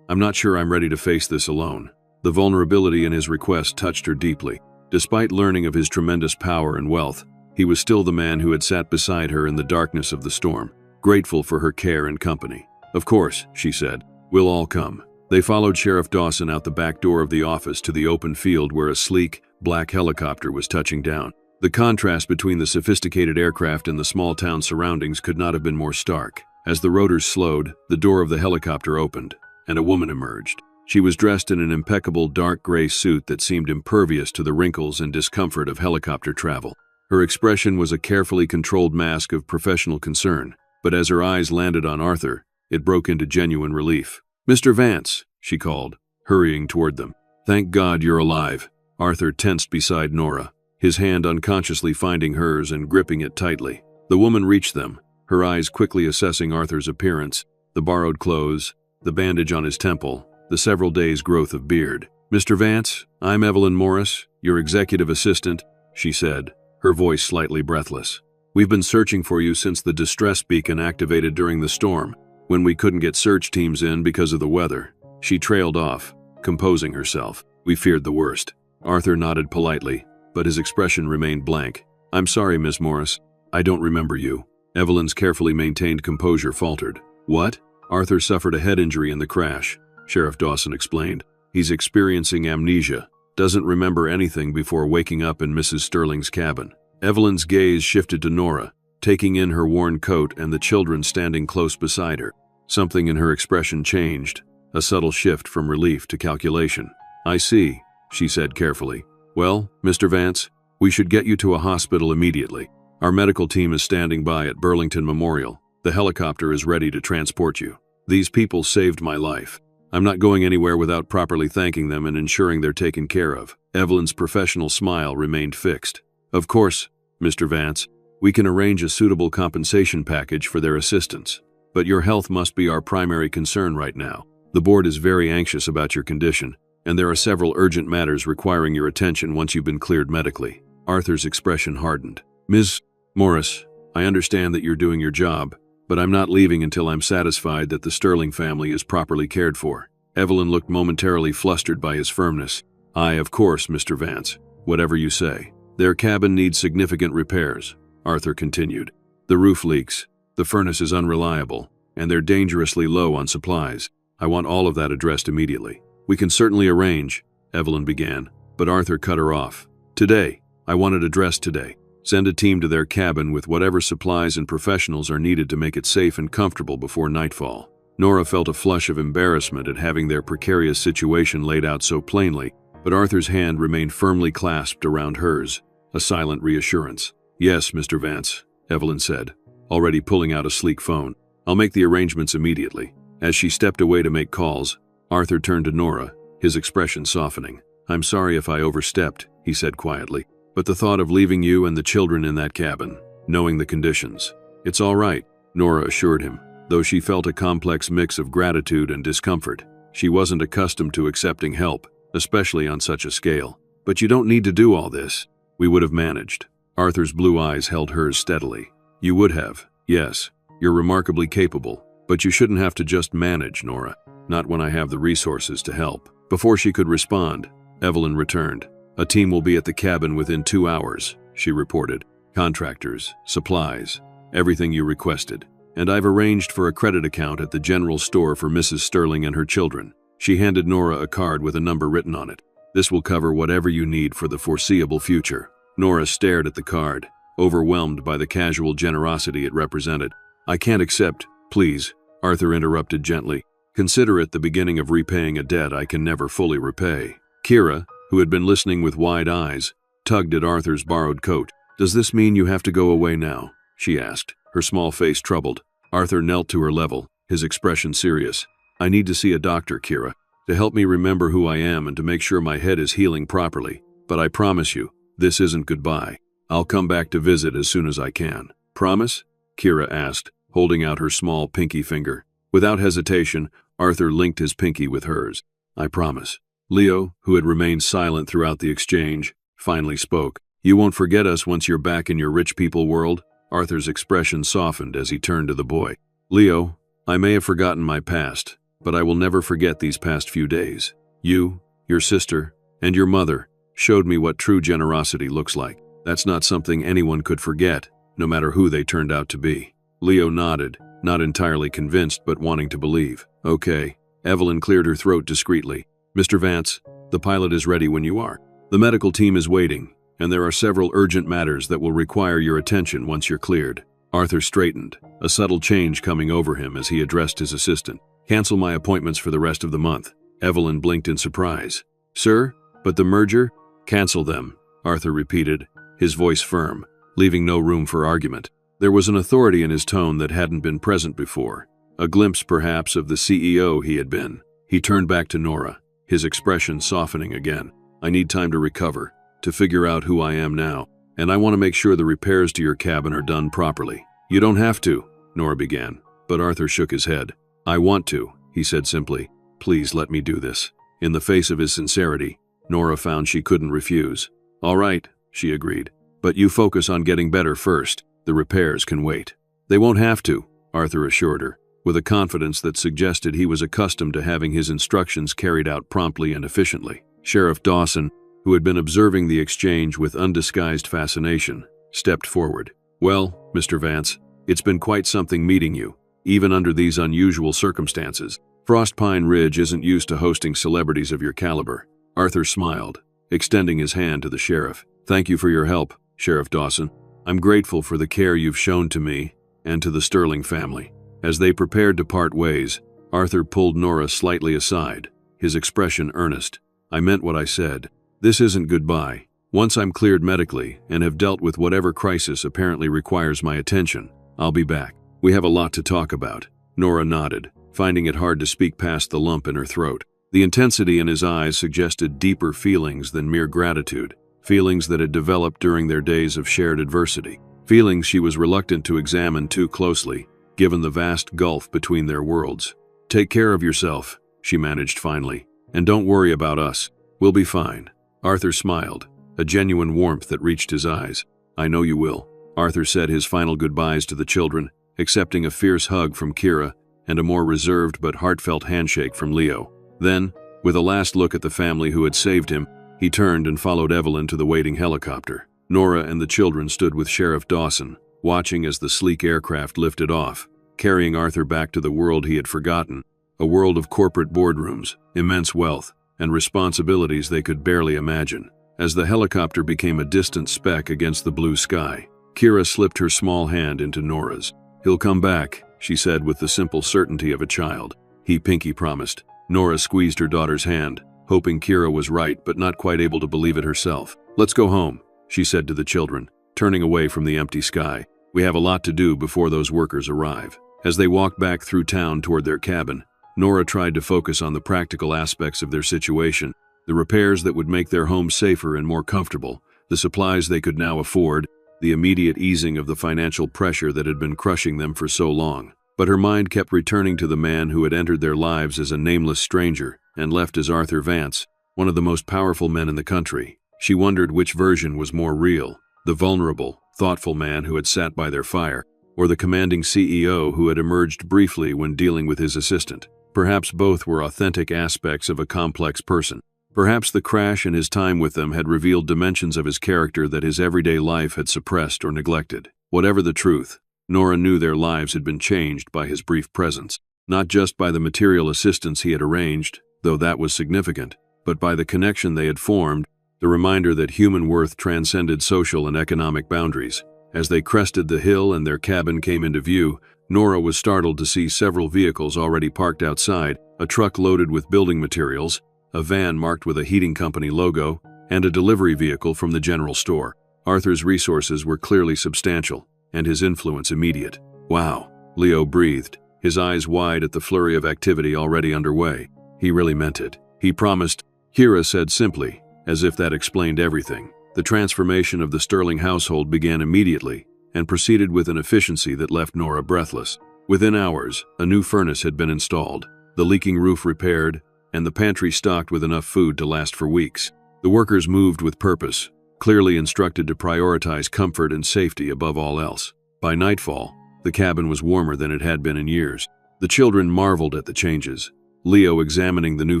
I'm not sure I'm ready to face this alone." The vulnerability in his request touched her deeply. Despite learning of his tremendous power and wealth, he was still the man who had sat beside her in the darkness of the storm, grateful for her care and company. "Of course," she said, "we'll all come." They followed Sheriff Dawson out the back door of the office to the open field where a sleek, black helicopter was touching down. The contrast between the sophisticated aircraft and the small town surroundings could not have been more stark. As the rotors slowed, the door of the helicopter opened, and a woman emerged. She was dressed in an impeccable dark gray suit that seemed impervious to the wrinkles and discomfort of helicopter travel. Her expression was a carefully controlled mask of professional concern, but as her eyes landed on Arthur, it broke into genuine relief. "Mr. Vance," she called, hurrying toward them. "Thank God you're alive." Arthur tensed beside Nora, his hand unconsciously finding hers and gripping it tightly. The woman reached them, her eyes quickly assessing Arthur's appearance, the borrowed clothes, the bandage on his temple, the several days' growth of beard. "Mr. Vance, I'm Evelyn Morris, your executive assistant," she said, her voice slightly breathless. "We've been searching for you since the distress beacon activated during the storm, when we couldn't get search teams in because of the weather." She trailed off, composing herself. "We feared the worst." Arthur nodded politely, but his expression remained blank. "I'm sorry, Miss Morris. I don't remember you." Evelyn's carefully maintained composure faltered. "What?" "Arthur suffered a head injury in the crash," Sheriff Dawson explained. "He's experiencing amnesia, doesn't remember anything before waking up in Mrs. Sterling's cabin." Evelyn's gaze shifted to Nora, taking in her worn coat and the children standing close beside her. Something in her expression changed, a subtle shift from relief to calculation. "I see," she said carefully. "Well, Mr. Vance, we should get you to a hospital immediately. Our medical team is standing by at Burlington Memorial. The helicopter is ready to transport you. These people saved my life. I'm not going anywhere without properly thanking them and ensuring they're taken care of." Evelyn's professional smile remained fixed. "Of course, Mr. Vance, we can arrange a suitable compensation package for their assistance. But your health must be our primary concern right now. The board is very anxious about your condition, and there are several urgent matters requiring your attention once you've been cleared medically." Arthur's expression hardened. "Ms. Morris, I understand that you're doing your job, but I'm not leaving until I'm satisfied that the Sterling family is properly cared for." Evelyn looked momentarily flustered by his firmness. Of course, Mr. Vance. Whatever you say." "Their cabin needs significant repairs," Arthur continued. "The roof leaks, the furnace is unreliable, and they're dangerously low on supplies. I want all of that addressed immediately." "We can certainly arrange," Evelyn began, but Arthur cut her off. "Today. I want it addressed today. Send a team to their cabin with whatever supplies and professionals are needed to make it safe and comfortable before nightfall." Nora felt a flush of embarrassment at having their precarious situation laid out so plainly, but Arthur's hand remained firmly clasped around hers, a silent reassurance. "Yes, Mr. Vance," Evelyn said, already pulling out a sleek phone. "I'll make the arrangements immediately." As she stepped away to make calls, Arthur turned to Nora, his expression softening. "I'm sorry if I overstepped," he said quietly, "but the thought of leaving you and the children in that cabin, knowing the conditions, It's all right, Nora assured him, though she felt a complex mix of gratitude and discomfort. She wasn't accustomed to accepting help, especially on such a scale. But you don't need to do all this. We would have managed. Arthur's blue eyes held hers steadily. You would have, yes. You're remarkably capable, but you shouldn't have to just manage, Nora. Not when I have the resources to help. Before she could respond, Evelyn returned. A team will be at the cabin within 2 hours, she reported. Contractors, supplies, everything you requested. And I've arranged for a credit account at the general store for Mrs. Sterling and her children. She handed Nora a card with a number written on it. This will cover whatever you need for the foreseeable future. Nora stared at the card, overwhelmed by the casual generosity it represented. I can't accept, please, Arthur interrupted gently. Consider it the beginning of repaying a debt I can never fully repay. Kira, who had been listening with wide eyes, tugged at Arthur's borrowed coat. Does this mean you have to go away now? She asked, her small face troubled. Arthur knelt to her level, his expression serious. I need to see a doctor, Kira, to help me remember who I am and to make sure my head is healing properly. But I promise you, this isn't goodbye. I'll come back to visit as soon as I can. Promise? Kira asked, holding out her small pinky finger. Without hesitation, Arthur linked his pinky with hers. I promise. Leo, who had remained silent throughout the exchange, finally spoke. You won't forget us once you're back in your rich people world? Arthur's expression softened as he turned to the boy. Leo, I may have forgotten my past, but I will never forget these past few days. You, your sister, and your mother showed me what true generosity looks like. That's not something anyone could forget, no matter who they turned out to be. Leo nodded, not entirely convinced but wanting to believe. Okay. Evelyn cleared her throat discreetly. Mr. Vance, the pilot is ready when you are. The medical team is waiting, and there are several urgent matters that will require your attention once you're cleared. Arthur straightened, a subtle change coming over him as he addressed his assistant. Cancel my appointments for the rest of the month. Evelyn blinked in surprise. Sir, but the merger? Cancel them, Arthur repeated, his voice firm, leaving no room for argument. There was an authority in his tone that hadn't been present before, a glimpse perhaps of the CEO he had been. He turned back to Nora, his expression softening again. I need time to recover, to figure out who I am now, and I want to make sure the repairs to your cabin are done properly. You don't have to, Nora began, but Arthur shook his head. I want to, he said simply. Please let me do this. In the face of his sincerity, Nora found she couldn't refuse. All right, she agreed, but you focus on getting better first. The repairs can wait. They won't have to, Arthur assured her, with a confidence that suggested he was accustomed to having his instructions carried out promptly and efficiently. Sheriff Dawson, who had been observing the exchange with undisguised fascination, stepped forward. Well, Mr. Vance, it's been quite something meeting you, even under these unusual circumstances. Frostpine Ridge isn't used to hosting celebrities of your caliber. Arthur smiled, extending his hand to the sheriff. Thank you for your help, Sheriff Dawson. I'm grateful for the care you've shown to me and to the Sterling family. As they prepared to part ways, Arthur pulled Nora slightly aside, his expression earnest. I meant what I said. This isn't goodbye. Once I'm cleared medically and have dealt with whatever crisis apparently requires my attention, I'll be back. We have a lot to talk about. Nora nodded, finding it hard to speak past the lump in her throat. The intensity in his eyes suggested deeper feelings than mere gratitude, feelings that had developed during their days of shared adversity, feelings she was reluctant to examine too closely, given the vast gulf between their worlds. Take care of yourself, she managed finally, and don't worry about us. We'll be fine. Arthur smiled, a genuine warmth that reached his eyes. I know you will. Arthur said his final goodbyes to the children, accepting a fierce hug from Kira and a more reserved but heartfelt handshake from Leo. Then, with a last look at the family who had saved him, he turned and followed Evelyn to the waiting helicopter. Nora and the children stood with Sheriff Dawson, watching as the sleek aircraft lifted off, carrying Arthur back to the world he had forgotten, a world of corporate boardrooms, immense wealth, and responsibilities they could barely imagine. As the helicopter became a distant speck against the blue sky, Kira slipped her small hand into Nora's. He'll come back, she said with the simple certainty of a child. He pinky promised. Nora squeezed her daughter's hand, hoping Kira was right but not quite able to believe it herself. Let's go home, she said to the children, turning away from the empty sky. We have a lot to do before those workers arrive. As they walked back through town toward their cabin, Nora tried to focus on the practical aspects of their situation, the repairs that would make their home safer and more comfortable, the supplies they could now afford, the immediate easing of the financial pressure that had been crushing them for so long. But her mind kept returning to the man who had entered their lives as a nameless stranger and left as Arthur Vance, one of the most powerful men in the country. She wondered which version was more real, the vulnerable, thoughtful man who had sat by their fire, or the commanding CEO who had emerged briefly when dealing with his assistant. Perhaps both were authentic aspects of a complex person. Perhaps the crash and his time with them had revealed dimensions of his character that his everyday life had suppressed or neglected. Whatever the truth, Nora knew their lives had been changed by his brief presence, not just by the material assistance he had arranged, though that was significant, but by the connection they had formed, the reminder that human worth transcended social and economic boundaries. As they crested the hill and their cabin came into view, Nora was startled to see several vehicles already parked outside, a truck loaded with building materials, a van marked with a heating company logo, and a delivery vehicle from the general store. Arthur's resources were clearly substantial, and his influence immediate. Wow, Leo breathed, his eyes wide at the flurry of activity already underway. He really meant it. He promised, Kira said simply, as if that explained everything. The transformation of the Sterling household began immediately and proceeded with an efficiency that left Nora breathless. Within hours, a new furnace had been installed, the leaking roof repaired, and the pantry stocked with enough food to last for weeks. The workers moved with purpose, clearly instructed to prioritize comfort and safety above all else. By nightfall, the cabin was warmer than it had been in years. The children marveled at the changes, Leo examining the new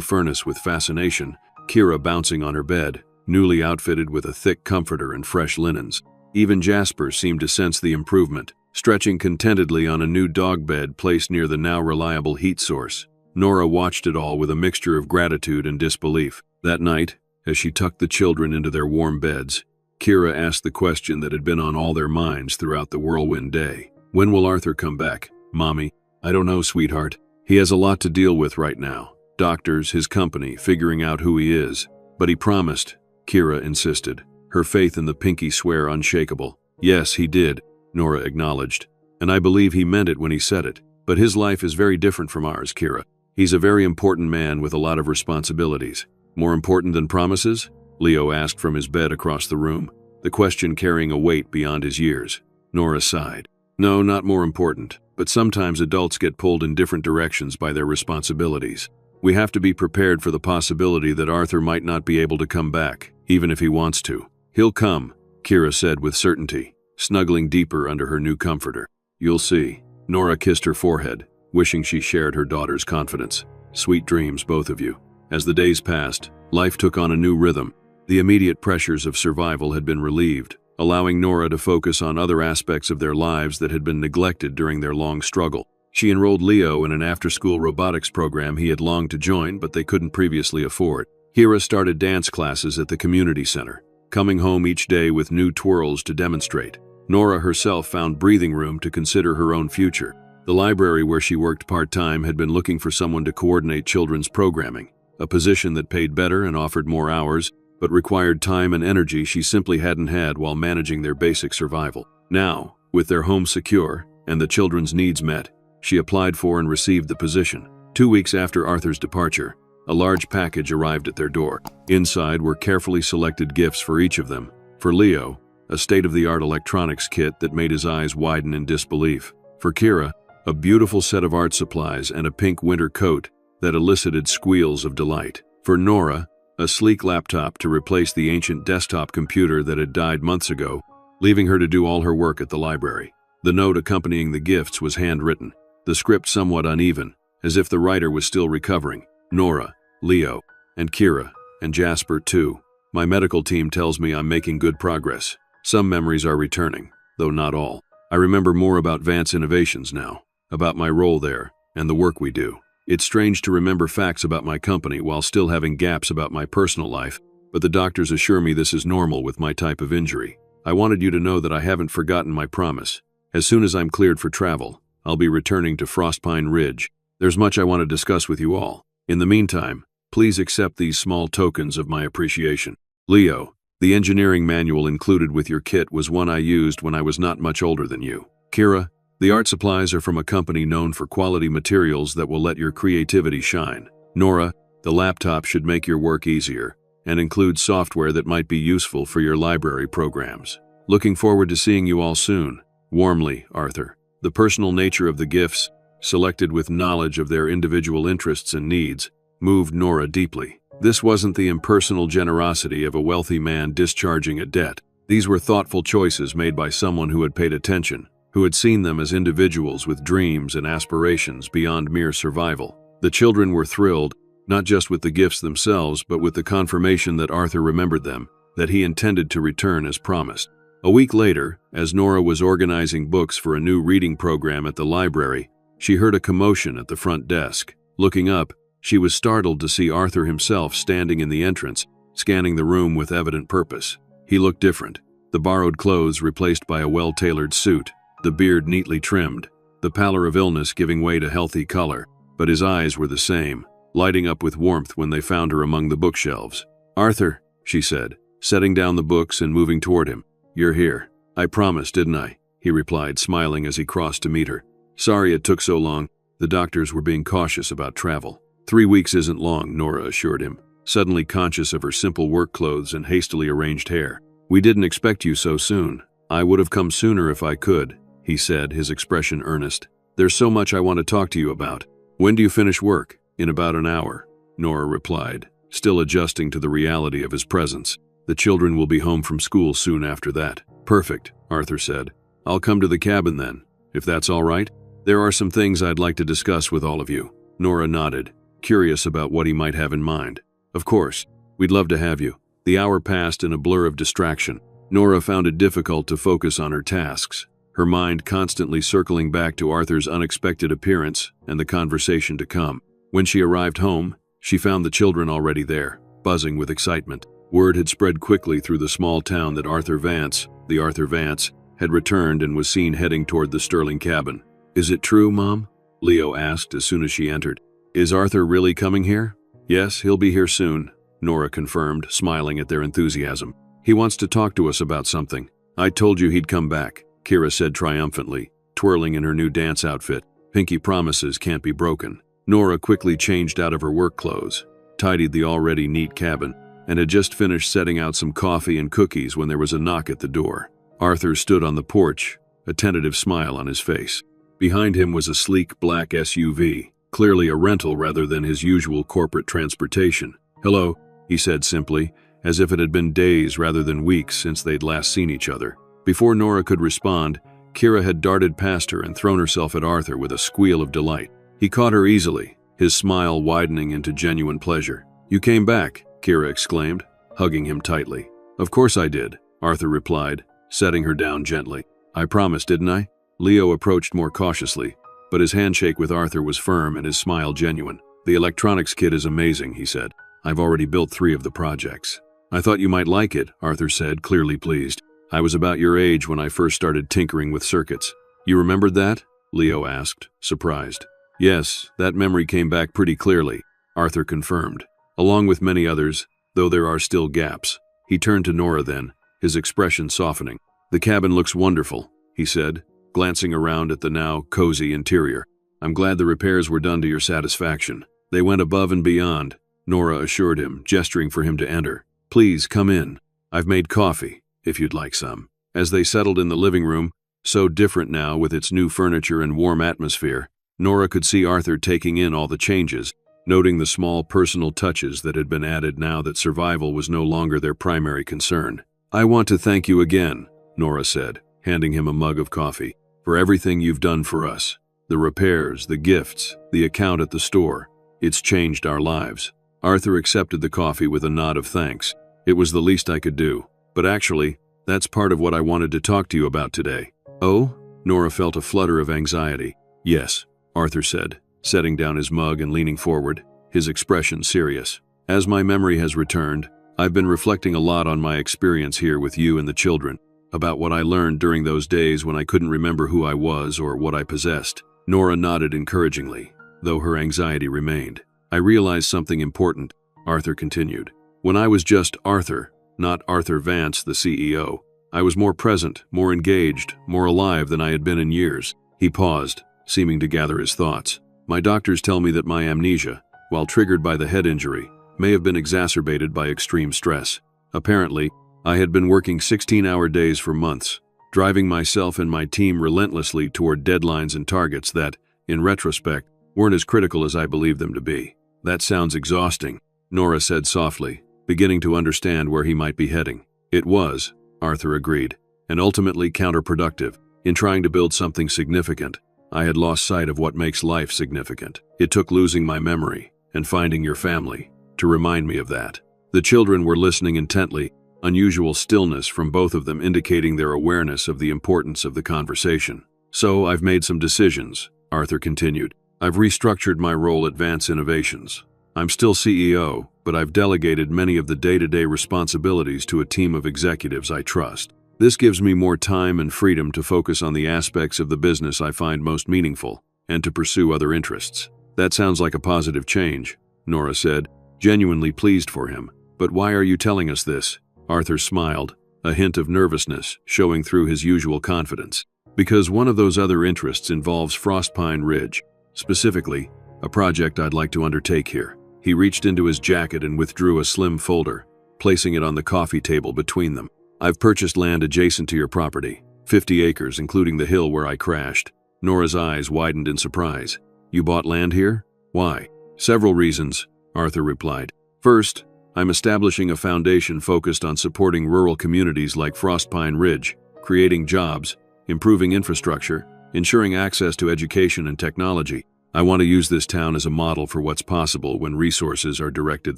furnace with fascination, Kira bouncing on her bed, newly outfitted with a thick comforter and fresh linens. Even Jasper seemed to sense the improvement, stretching contentedly on a new dog bed placed near the now reliable heat source. Nora watched it all with a mixture of gratitude and disbelief. That night, as she tucked the children into their warm beds, Kira asked the question that had been on all their minds throughout the whirlwind day. When will Arthur come back, Mommy? I don't know, sweetheart. He has a lot to deal with right now. Doctors, his company, figuring out who he is. But he promised, Kira insisted, her faith in the pinky swear unshakable. Yes, he did, Nora acknowledged. And I believe he meant it when he said it. But his life is very different from ours, Kira. He's a very important man with a lot of responsibilities. More important than promises? Leo asked from his bed across the room, the question carrying a weight beyond his years. Nora sighed. No, not more important, but sometimes adults get pulled in different directions by their responsibilities. We have to be prepared for the possibility that Arthur might not be able to come back, even if he wants to. He'll come, Kira said with certainty, snuggling deeper under her new comforter. You'll see. Nora kissed her forehead, wishing she shared her daughter's confidence. Sweet dreams, both of you. As the days passed, life took on a new rhythm. The immediate pressures of survival had been relieved, allowing Nora to focus on other aspects of their lives that had been neglected during their long struggle. She enrolled Leo in an after-school robotics program he had longed to join but they couldn't previously afford. Kira started dance classes at the community center, coming home each day with new twirls to demonstrate. Nora herself found breathing room to consider her own future. The library where she worked part-time had been looking for someone to coordinate children's programming, a position that paid better and offered more hours, but required time and energy she simply hadn't had while managing their basic survival. Now, with their home secure and the children's needs met, she applied for and received the position. 2 weeks after Arthur's departure, a large package arrived at their door. Inside were carefully selected gifts for each of them. For Leo, a state-of-the-art electronics kit that made his eyes widen in disbelief. For Kira, a beautiful set of art supplies and a pink winter coat that elicited squeals of delight. For Nora, a sleek laptop to replace the ancient desktop computer that had died months ago, leaving her to do all her work at the library. The note accompanying the gifts was handwritten, the script somewhat uneven, as if the writer was still recovering. Nora, Leo, and Kira, and Jasper too. My medical team tells me I'm making good progress. Some memories are returning, though not all. I remember more about Vance Innovations now, about my role there, and the work we do. It's strange to remember facts about my company while still having gaps about my personal life, but the doctors assure me this is normal with my type of injury. I wanted you to know that I haven't forgotten my promise. As soon as I'm cleared for travel, I'll be returning to Frostpine Ridge. There's much I want to discuss with you all. In the meantime, please accept these small tokens of my appreciation. Leo, the engineering manual included with your kit was one I used when I was not much older than you. Kira, the art supplies are from a company known for quality materials that will let your creativity shine. Nora, the laptop should make your work easier and include software that might be useful for your library programs. Looking forward to seeing you all soon. Warmly, Arthur. The personal nature of the gifts, selected with knowledge of their individual interests and needs, moved Nora deeply. This wasn't the impersonal generosity of a wealthy man discharging a debt. These were thoughtful choices made by someone who had paid attention, who had seen them as individuals with dreams and aspirations beyond mere survival. The children were thrilled, not just with the gifts themselves, but with the confirmation that Arthur remembered them, that he intended to return as promised. A week later, as Nora was organizing books for a new reading program at the library, she heard a commotion at the front desk. Looking up, she was startled to see Arthur himself standing in the entrance, scanning the room with evident purpose. He looked different, the borrowed clothes replaced by a well-tailored suit, the beard neatly trimmed, the pallor of illness giving way to healthy color, but his eyes were the same, lighting up with warmth when they found her among the bookshelves. "Arthur," she said, setting down the books and moving toward him. "You're here. I promised, didn't I?" he replied, smiling as he crossed to meet her. "Sorry it took so long. The doctors were being cautious about travel." 3 weeks isn't long, Nora assured him, suddenly conscious of her simple work clothes and hastily arranged hair. "We didn't expect you so soon. I would have come sooner if I could," he said, his expression earnest. "There's so much I want to talk to you about." "When do you finish work?" "In about an hour," Nora replied, still adjusting to the reality of his presence. "The children will be home from school soon after that." "Perfect," Arthur said. "I'll come to the cabin then, if that's all right. There are some things I'd like to discuss with all of you." Nora nodded, curious about what he might have in mind. "Of course, we'd love to have you." The hour passed in a blur of distraction. Nora found it difficult to focus on her tasks, her mind constantly circling back to Arthur's unexpected appearance and the conversation to come. When she arrived home, she found the children already there, buzzing with excitement. Word had spread quickly through the small town that the Arthur Vance, had returned and was seen heading toward the Sterling cabin. "Is it true, Mom?" Leo asked as soon as she entered. "Is Arthur really coming here?" "Yes, he'll be here soon," Nora confirmed, smiling at their enthusiasm. "He wants to talk to us about something." "I told you he'd come back," Kira said triumphantly, twirling in her new dance outfit. "Pinky promises can't be broken." Nora quickly changed out of her work clothes, tidied the already neat cabin, and had just finished setting out some coffee and cookies when there was a knock at the door. Arthur stood on the porch, a tentative smile on his face. Behind him was a sleek black SUV, clearly a rental rather than his usual corporate transportation. "Hello," he said simply, as if it had been days rather than weeks since they'd last seen each other. Before Nora could respond, Kira had darted past her and thrown herself at Arthur with a squeal of delight. He caught her easily, his smile widening into genuine pleasure. "You came back," Kira exclaimed, hugging him tightly. "Of course I did," Arthur replied, setting her down gently. "I promised, didn't I?" Leo approached more cautiously, but his handshake with Arthur was firm and his smile genuine. "The electronics kit is amazing," he said. "I've already built 3 of the projects." "I thought you might like it," Arthur said, clearly pleased. "I was about your age when I first started tinkering with circuits." "You remembered that?" Leo asked, surprised. "Yes, that memory came back pretty clearly," Arthur confirmed, along with many others, though there are still gaps. He turned to Nora then, his expression softening. "The cabin looks wonderful," he said, glancing around at the now cozy interior. "I'm glad the repairs were done to your satisfaction." "They went above and beyond," Nora assured him, gesturing for him to enter. "Please, come in. I've made coffee, if you'd like some." As they settled in the living room, so different now with its new furniture and warm atmosphere, Nora could see Arthur taking in all the changes, noting the small personal touches that had been added now that survival was no longer their primary concern. "I want to thank you again," Nora said, handing him a mug of coffee, "for everything you've done for us. The repairs, the gifts, the account at the store. It's changed our lives." Arthur accepted the coffee with a nod of thanks. "It was the least I could do. But actually, that's part of what I wanted to talk to you about today." "Oh?" Nora felt a flutter of anxiety. "Yes," Arthur said, setting down his mug and leaning forward, his expression serious. "As my memory has returned, I've been reflecting a lot on my experience here with you and the children, about what I learned during those days when I couldn't remember who I was or what I possessed." Nora nodded encouragingly, though her anxiety remained. "I realized something important," Arthur continued. "When I was just Arthur, not Arthur Vance, the CEO, I was more present, more engaged, more alive than I had been in years." He paused, seeming to gather his thoughts. "My doctors tell me that my amnesia, while triggered by the head injury, may have been exacerbated by extreme stress. Apparently, I had been working 16-hour days for months, driving myself and my team relentlessly toward deadlines and targets that, in retrospect, weren't as critical as I believed them to be. That sounds exhausting, Nora said softly, beginning to understand where he might be heading. It was, Arthur agreed, and ultimately counterproductive. In trying to build something significant, I had lost sight of what makes life significant. It took losing my memory and finding your family to remind me of that. The children were listening intently, unusual stillness from both of them indicating their awareness of the importance of the conversation. So I've made some decisions, Arthur continued. I've restructured my role at Vance Innovations. I'm still CEO, but I've delegated many of the day-to-day responsibilities to a team of executives I trust. This gives me more time and freedom to focus on the aspects of the business I find most meaningful and to pursue other interests. That sounds like a positive change, Nora said, genuinely pleased for him. But why are you telling us this? Arthur smiled, a hint of nervousness showing through his usual confidence. Because one of those other interests involves Frostpine Ridge, specifically, a project I'd like to undertake here. He reached into his jacket and withdrew a slim folder, placing it on the coffee table between them. I've purchased land adjacent to your property, 50 acres including the hill where I crashed. Nora's eyes widened in surprise. You bought land here? Why? Several reasons, Arthur replied. First, I'm establishing a foundation focused on supporting rural communities like Frostpine Ridge, creating jobs, improving infrastructure, ensuring access to education and technology. I want to use this town as a model for what's possible when resources are directed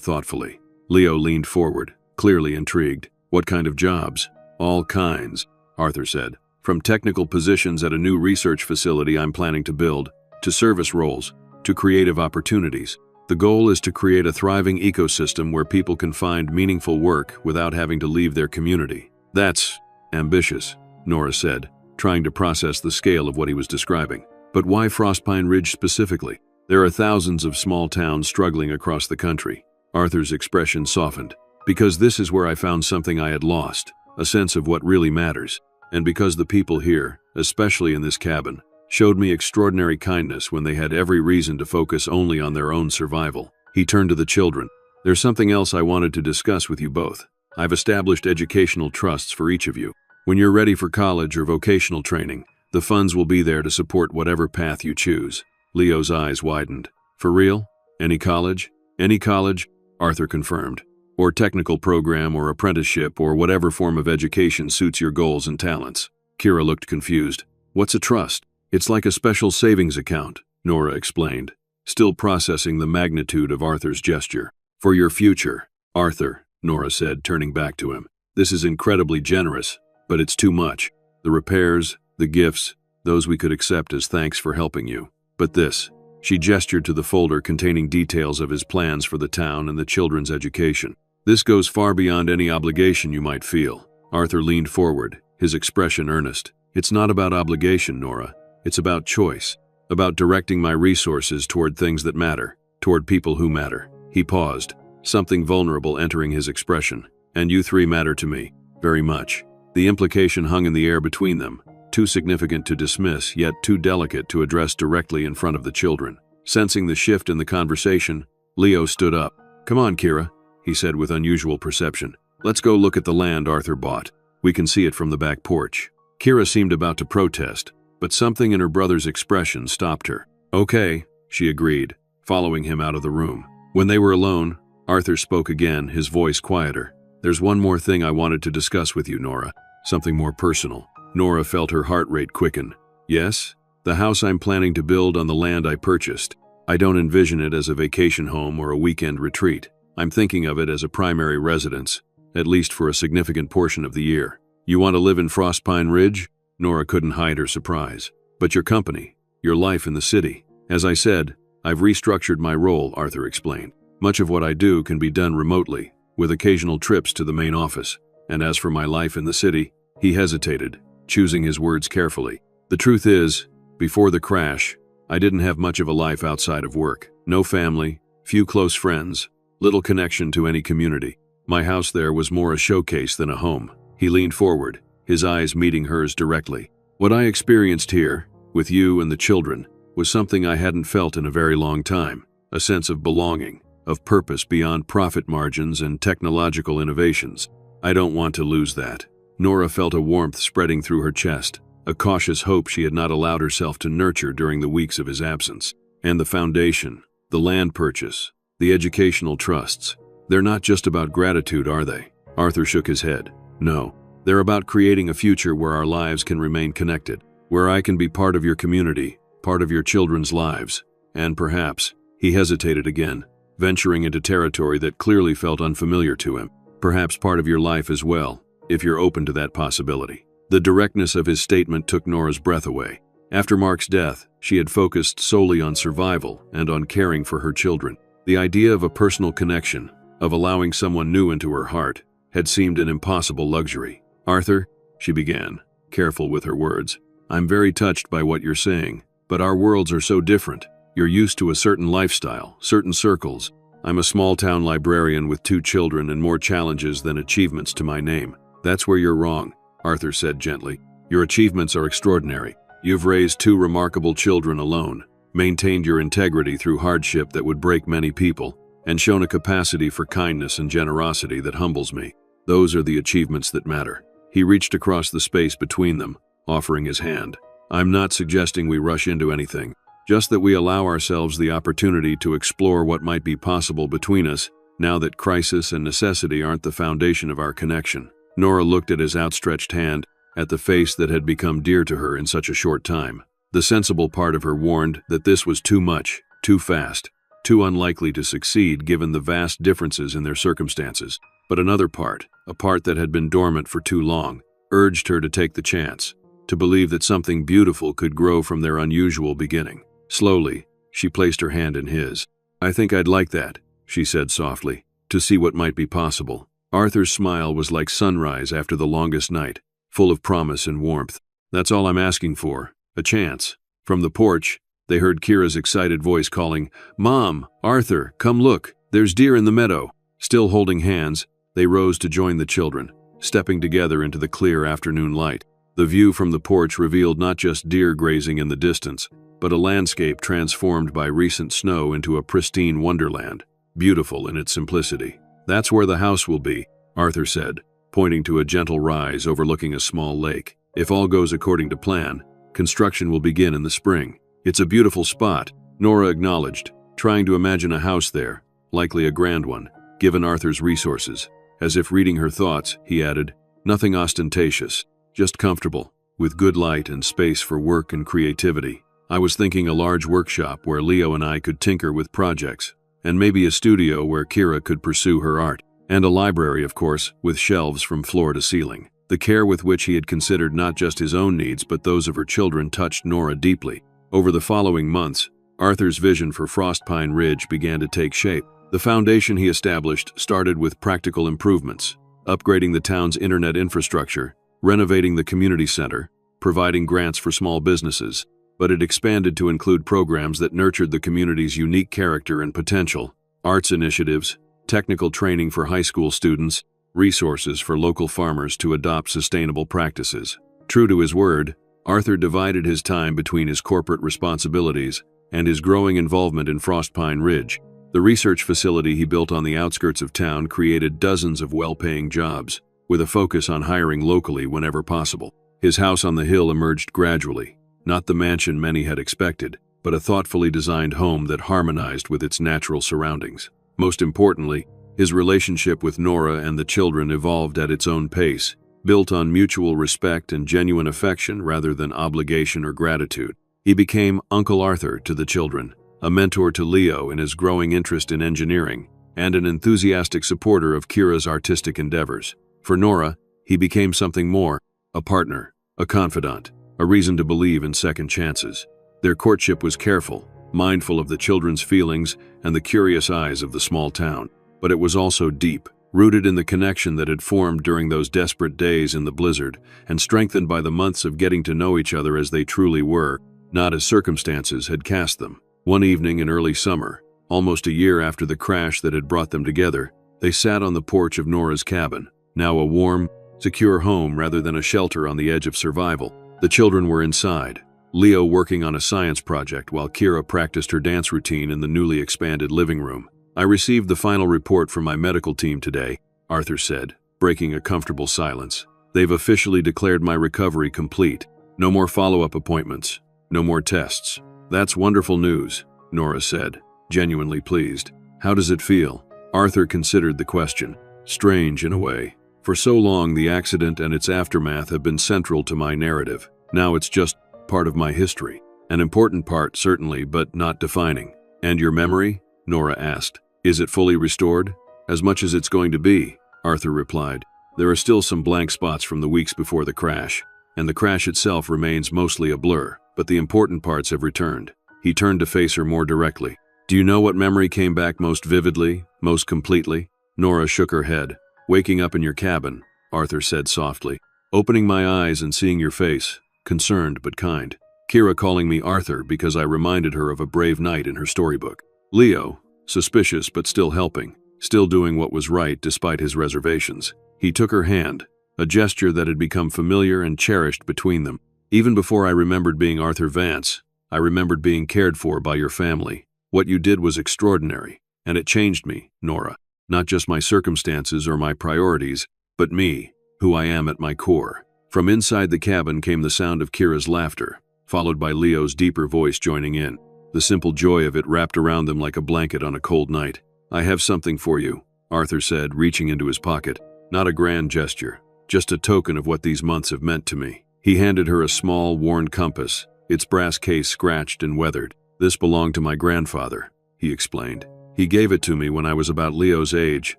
thoughtfully. Leo leaned forward, clearly intrigued. What kind of jobs? All kinds, Arthur said. From technical positions at a new research facility I'm planning to build, to service roles, to creative opportunities. The goal is to create a thriving ecosystem where people can find meaningful work without having to leave their community. That's ambitious, Nora said, trying to process the scale of what he was describing. But why Frostpine Ridge specifically? There are thousands of small towns struggling across the country. Arthur's expression softened. Because this is where I found something I had lost, a sense of what really matters. And because the people here, especially in this cabin, showed me extraordinary kindness when they had every reason to focus only on their own survival. He turned to the children. There's something else I wanted to discuss with you both. I've established educational trusts for each of you. When you're ready for college or vocational training, the funds will be there to support whatever path you choose. Leo's eyes widened. For real? Any college? Any college? Arthur confirmed. Or technical program or apprenticeship or whatever form of education suits your goals and talents. Kira looked confused. What's a trust? It's like a special savings account, Nora explained, still processing the magnitude of Arthur's gesture. For your future, Arthur, Nora said, turning back to him. This is incredibly generous, but it's too much. The repairs, the gifts, those we could accept as thanks for helping you. But this, she gestured to the folder containing details of his plans for the town and the children's education. This goes far beyond any obligation you might feel. Arthur leaned forward, his expression earnest. It's not about obligation, Nora. It's about choice, about directing my resources toward things that matter, toward people who matter. He paused, something vulnerable entering his expression. And you three matter to me, very much. The implication hung in the air between them, too significant to dismiss, yet too delicate to address directly in front of the children. Sensing the shift in the conversation, Leo stood up. Come on, Kira, he said with unusual perception. Let's go look at the land Arthur bought. We can see it from the back porch. Kira seemed about to protest, but something in her brother's expression stopped her. Okay, she agreed, following him out of the room. When they were alone, Arthur spoke again, his voice quieter. There's one more thing I wanted to discuss with you, Nora. Something more personal. Nora felt her heart rate quicken. Yes? The house I'm planning to build on the land I purchased. I don't envision it as a vacation home or a weekend retreat. I'm thinking of it as a primary residence, at least for a significant portion of the year. You want to live in Frostpine Ridge? Nora couldn't hide her surprise. But your company, your life in the city. As I said, I've restructured my role, Arthur explained. Much of what I do can be done remotely, with occasional trips to the main office. And as for my life in the city, he hesitated, choosing his words carefully. The truth is, before the crash, I didn't have much of a life outside of work. No family, few close friends, little connection to any community. My house there was more a showcase than a home. He leaned forward, his eyes meeting hers directly. What I experienced here, with you and the children, was something I hadn't felt in a very long time. A sense of belonging, of purpose beyond profit margins and technological innovations. I don't want to lose that. Nora felt a warmth spreading through her chest, a cautious hope she had not allowed herself to nurture during the weeks of his absence. And the foundation, the land purchase, the educational trusts, they're not just about gratitude, are they? Arthur shook his head. No, they're about creating a future where our lives can remain connected, where I can be part of your community, part of your children's lives, and perhaps, he hesitated again, venturing into territory that clearly felt unfamiliar to him, perhaps part of your life as well, if you're open to that possibility. The directness of his statement took Nora's breath away. After Mark's death, she had focused solely on survival and on caring for her children. The idea of a personal connection, of allowing someone new into her heart, had seemed an impossible luxury. Arthur, she began, careful with her words, I'm very touched by what you're saying, but our worlds are so different. You're used to a certain lifestyle, certain circles. I'm a small-town librarian with 2 children and more challenges than achievements to my name. That's where you're wrong, Arthur said gently. Your achievements are extraordinary. You've raised 2 remarkable children alone, maintained your integrity through hardship that would break many people, and shown a capacity for kindness and generosity that humbles me. Those are the achievements that matter. He reached across the space between them, offering his hand. I'm not suggesting we rush into anything, just that we allow ourselves the opportunity to explore what might be possible between us, now that crisis and necessity aren't the foundation of our connection. Nora looked at his outstretched hand, at the face that had become dear to her in such a short time. The sensible part of her warned that this was too much, too fast, too unlikely to succeed given the vast differences in their circumstances. But another part, a part that had been dormant for too long, urged her to take the chance, to believe that something beautiful could grow from their unusual beginning. Slowly, she placed her hand in his. I think I'd like that, she said softly, to see what might be possible. Arthur's smile was like sunrise after the longest night, full of promise and warmth. That's all I'm asking for, a chance. From the porch, they heard Kira's excited voice calling, Mom, Arthur, come look, there's deer in the meadow. Still holding hands, they rose to join the children, stepping together into the clear afternoon light. The view from the porch revealed not just deer grazing in the distance, but a landscape transformed by recent snow into a pristine wonderland, beautiful in its simplicity. That's where the house will be, Arthur said, pointing to a gentle rise overlooking a small lake. If all goes according to plan, construction will begin in the spring. It's a beautiful spot, Nora acknowledged, trying to imagine a house there, likely a grand one, given Arthur's resources. As if reading her thoughts, he added, nothing ostentatious, just comfortable, with good light and space for work and creativity. I was thinking a large workshop where Leo and I could tinker with projects, and maybe a studio where Kira could pursue her art, and a library, of course, with shelves from floor to ceiling. The care with which he had considered not just his own needs but those of her children touched Nora deeply. Over the following months, Arthur's vision for Frostpine Ridge began to take shape. The foundation he established started with practical improvements, upgrading the town's internet infrastructure, renovating the community center, providing grants for small businesses, but it expanded to include programs that nurtured the community's unique character and potential, arts initiatives, technical training for high school students, resources for local farmers to adopt sustainable practices. True to his word, Arthur divided his time between his corporate responsibilities and his growing involvement in Frostpine Ridge. The research facility he built on the outskirts of town created dozens of well-paying jobs, with a focus on hiring locally whenever possible. His house on the hill emerged gradually, not the mansion many had expected, but a thoughtfully designed home that harmonized with its natural surroundings. Most importantly, his relationship with Nora and the children evolved at its own pace, built on mutual respect and genuine affection rather than obligation or gratitude. He became Uncle Arthur to the children, a mentor to Leo in his growing interest in engineering, and an enthusiastic supporter of Kira's artistic endeavors. For Nora, he became something more, a partner, a confidant, a reason to believe in second chances. Their courtship was careful, mindful of the children's feelings and the curious eyes of the small town. But it was also deep, rooted in the connection that had formed during those desperate days in the blizzard, and strengthened by the months of getting to know each other as they truly were, not as circumstances had cast them. One evening in early summer, almost a year after the crash that had brought them together, they sat on the porch of Nora's cabin, now a warm, secure home rather than a shelter on the edge of survival. The children were inside, Leo working on a science project while Kira practiced her dance routine in the newly expanded living room. I received the final report from my medical team today, Arthur said, breaking a comfortable silence. They've officially declared my recovery complete. No more follow-up appointments. No more tests. That's wonderful news, Nora said, genuinely pleased. How does it feel? Arthur considered the question. Strange in a way. For so long, the accident and its aftermath have been central to my narrative. Now it's just part of my history. An important part, certainly, but not defining. And your memory? Nora asked. Is it fully restored? As much as it's going to be, Arthur replied. There are still some blank spots from the weeks before the crash, and the crash itself remains mostly a blur, but the important parts have returned. He turned to face her more directly. Do you know what memory came back most vividly, most completely? Nora shook her head. Waking up in your cabin, Arthur said softly. Opening my eyes and seeing your face, concerned but kind. Kira calling me Arthur because I reminded her of a brave knight in her storybook. Leo, suspicious but still helping, still doing what was right despite his reservations. He took her hand, a gesture that had become familiar and cherished between them. Even before I remembered being Arthur Vance, I remembered being cared for by your family. What you did was extraordinary, and it changed me, Nora. Not just my circumstances or my priorities, but me, who I am at my core. From inside the cabin came the sound of Kira's laughter, followed by Leo's deeper voice joining in. The simple joy of it wrapped around them like a blanket on a cold night. I have something for you, Arthur said, reaching into his pocket. Not a grand gesture, just a token of what these months have meant to me. He handed her a small, worn compass, its brass case scratched and weathered. This belonged to my grandfather, he explained. He gave it to me when I was about Leo's age,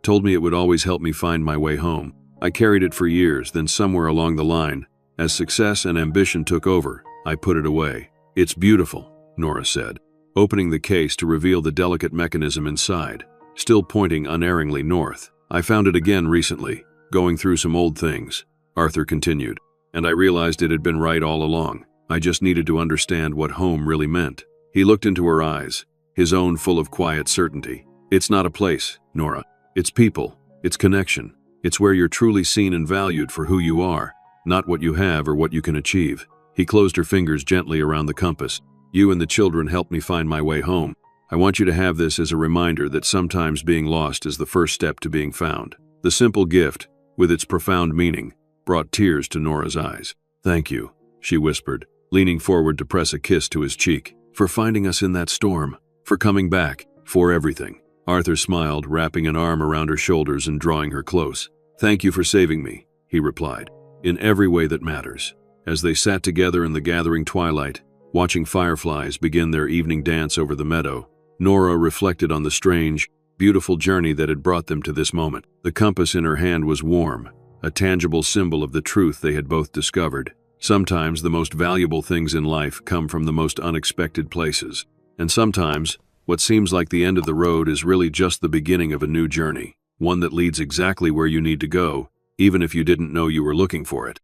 told me it would always help me find my way home. I carried it for years, then somewhere along the line, as success and ambition took over, I put it away. It's beautiful, Nora said, opening the case to reveal the delicate mechanism inside, still pointing unerringly north. I found it again recently, going through some old things, Arthur continued, and I realized it had been right all along. I just needed to understand what home really meant. He looked into her eyes, his own full of quiet certainty. It's not a place, Nora. It's people. It's connection. It's where you're truly seen and valued for who you are, not what you have or what you can achieve. He closed her fingers gently around the compass. You and the children helped me find my way home. I want you to have this as a reminder that sometimes being lost is the first step to being found. The simple gift, with its profound meaning, brought tears to Nora's eyes. Thank you, she whispered, leaning forward to press a kiss to his cheek. For finding us in that storm. For coming back. For everything. Arthur smiled, wrapping an arm around her shoulders and drawing her close. Thank you for saving me, he replied, in every way that matters. As they sat together in the gathering twilight, watching fireflies begin their evening dance over the meadow, Nora reflected on the strange, beautiful journey that had brought them to this moment. The compass in her hand was warm, a tangible symbol of the truth they had both discovered. Sometimes the most valuable things in life come from the most unexpected places. And sometimes, what seems like the end of the road is really just the beginning of a new journey, one that leads exactly where you need to go, even if you didn't know you were looking for it.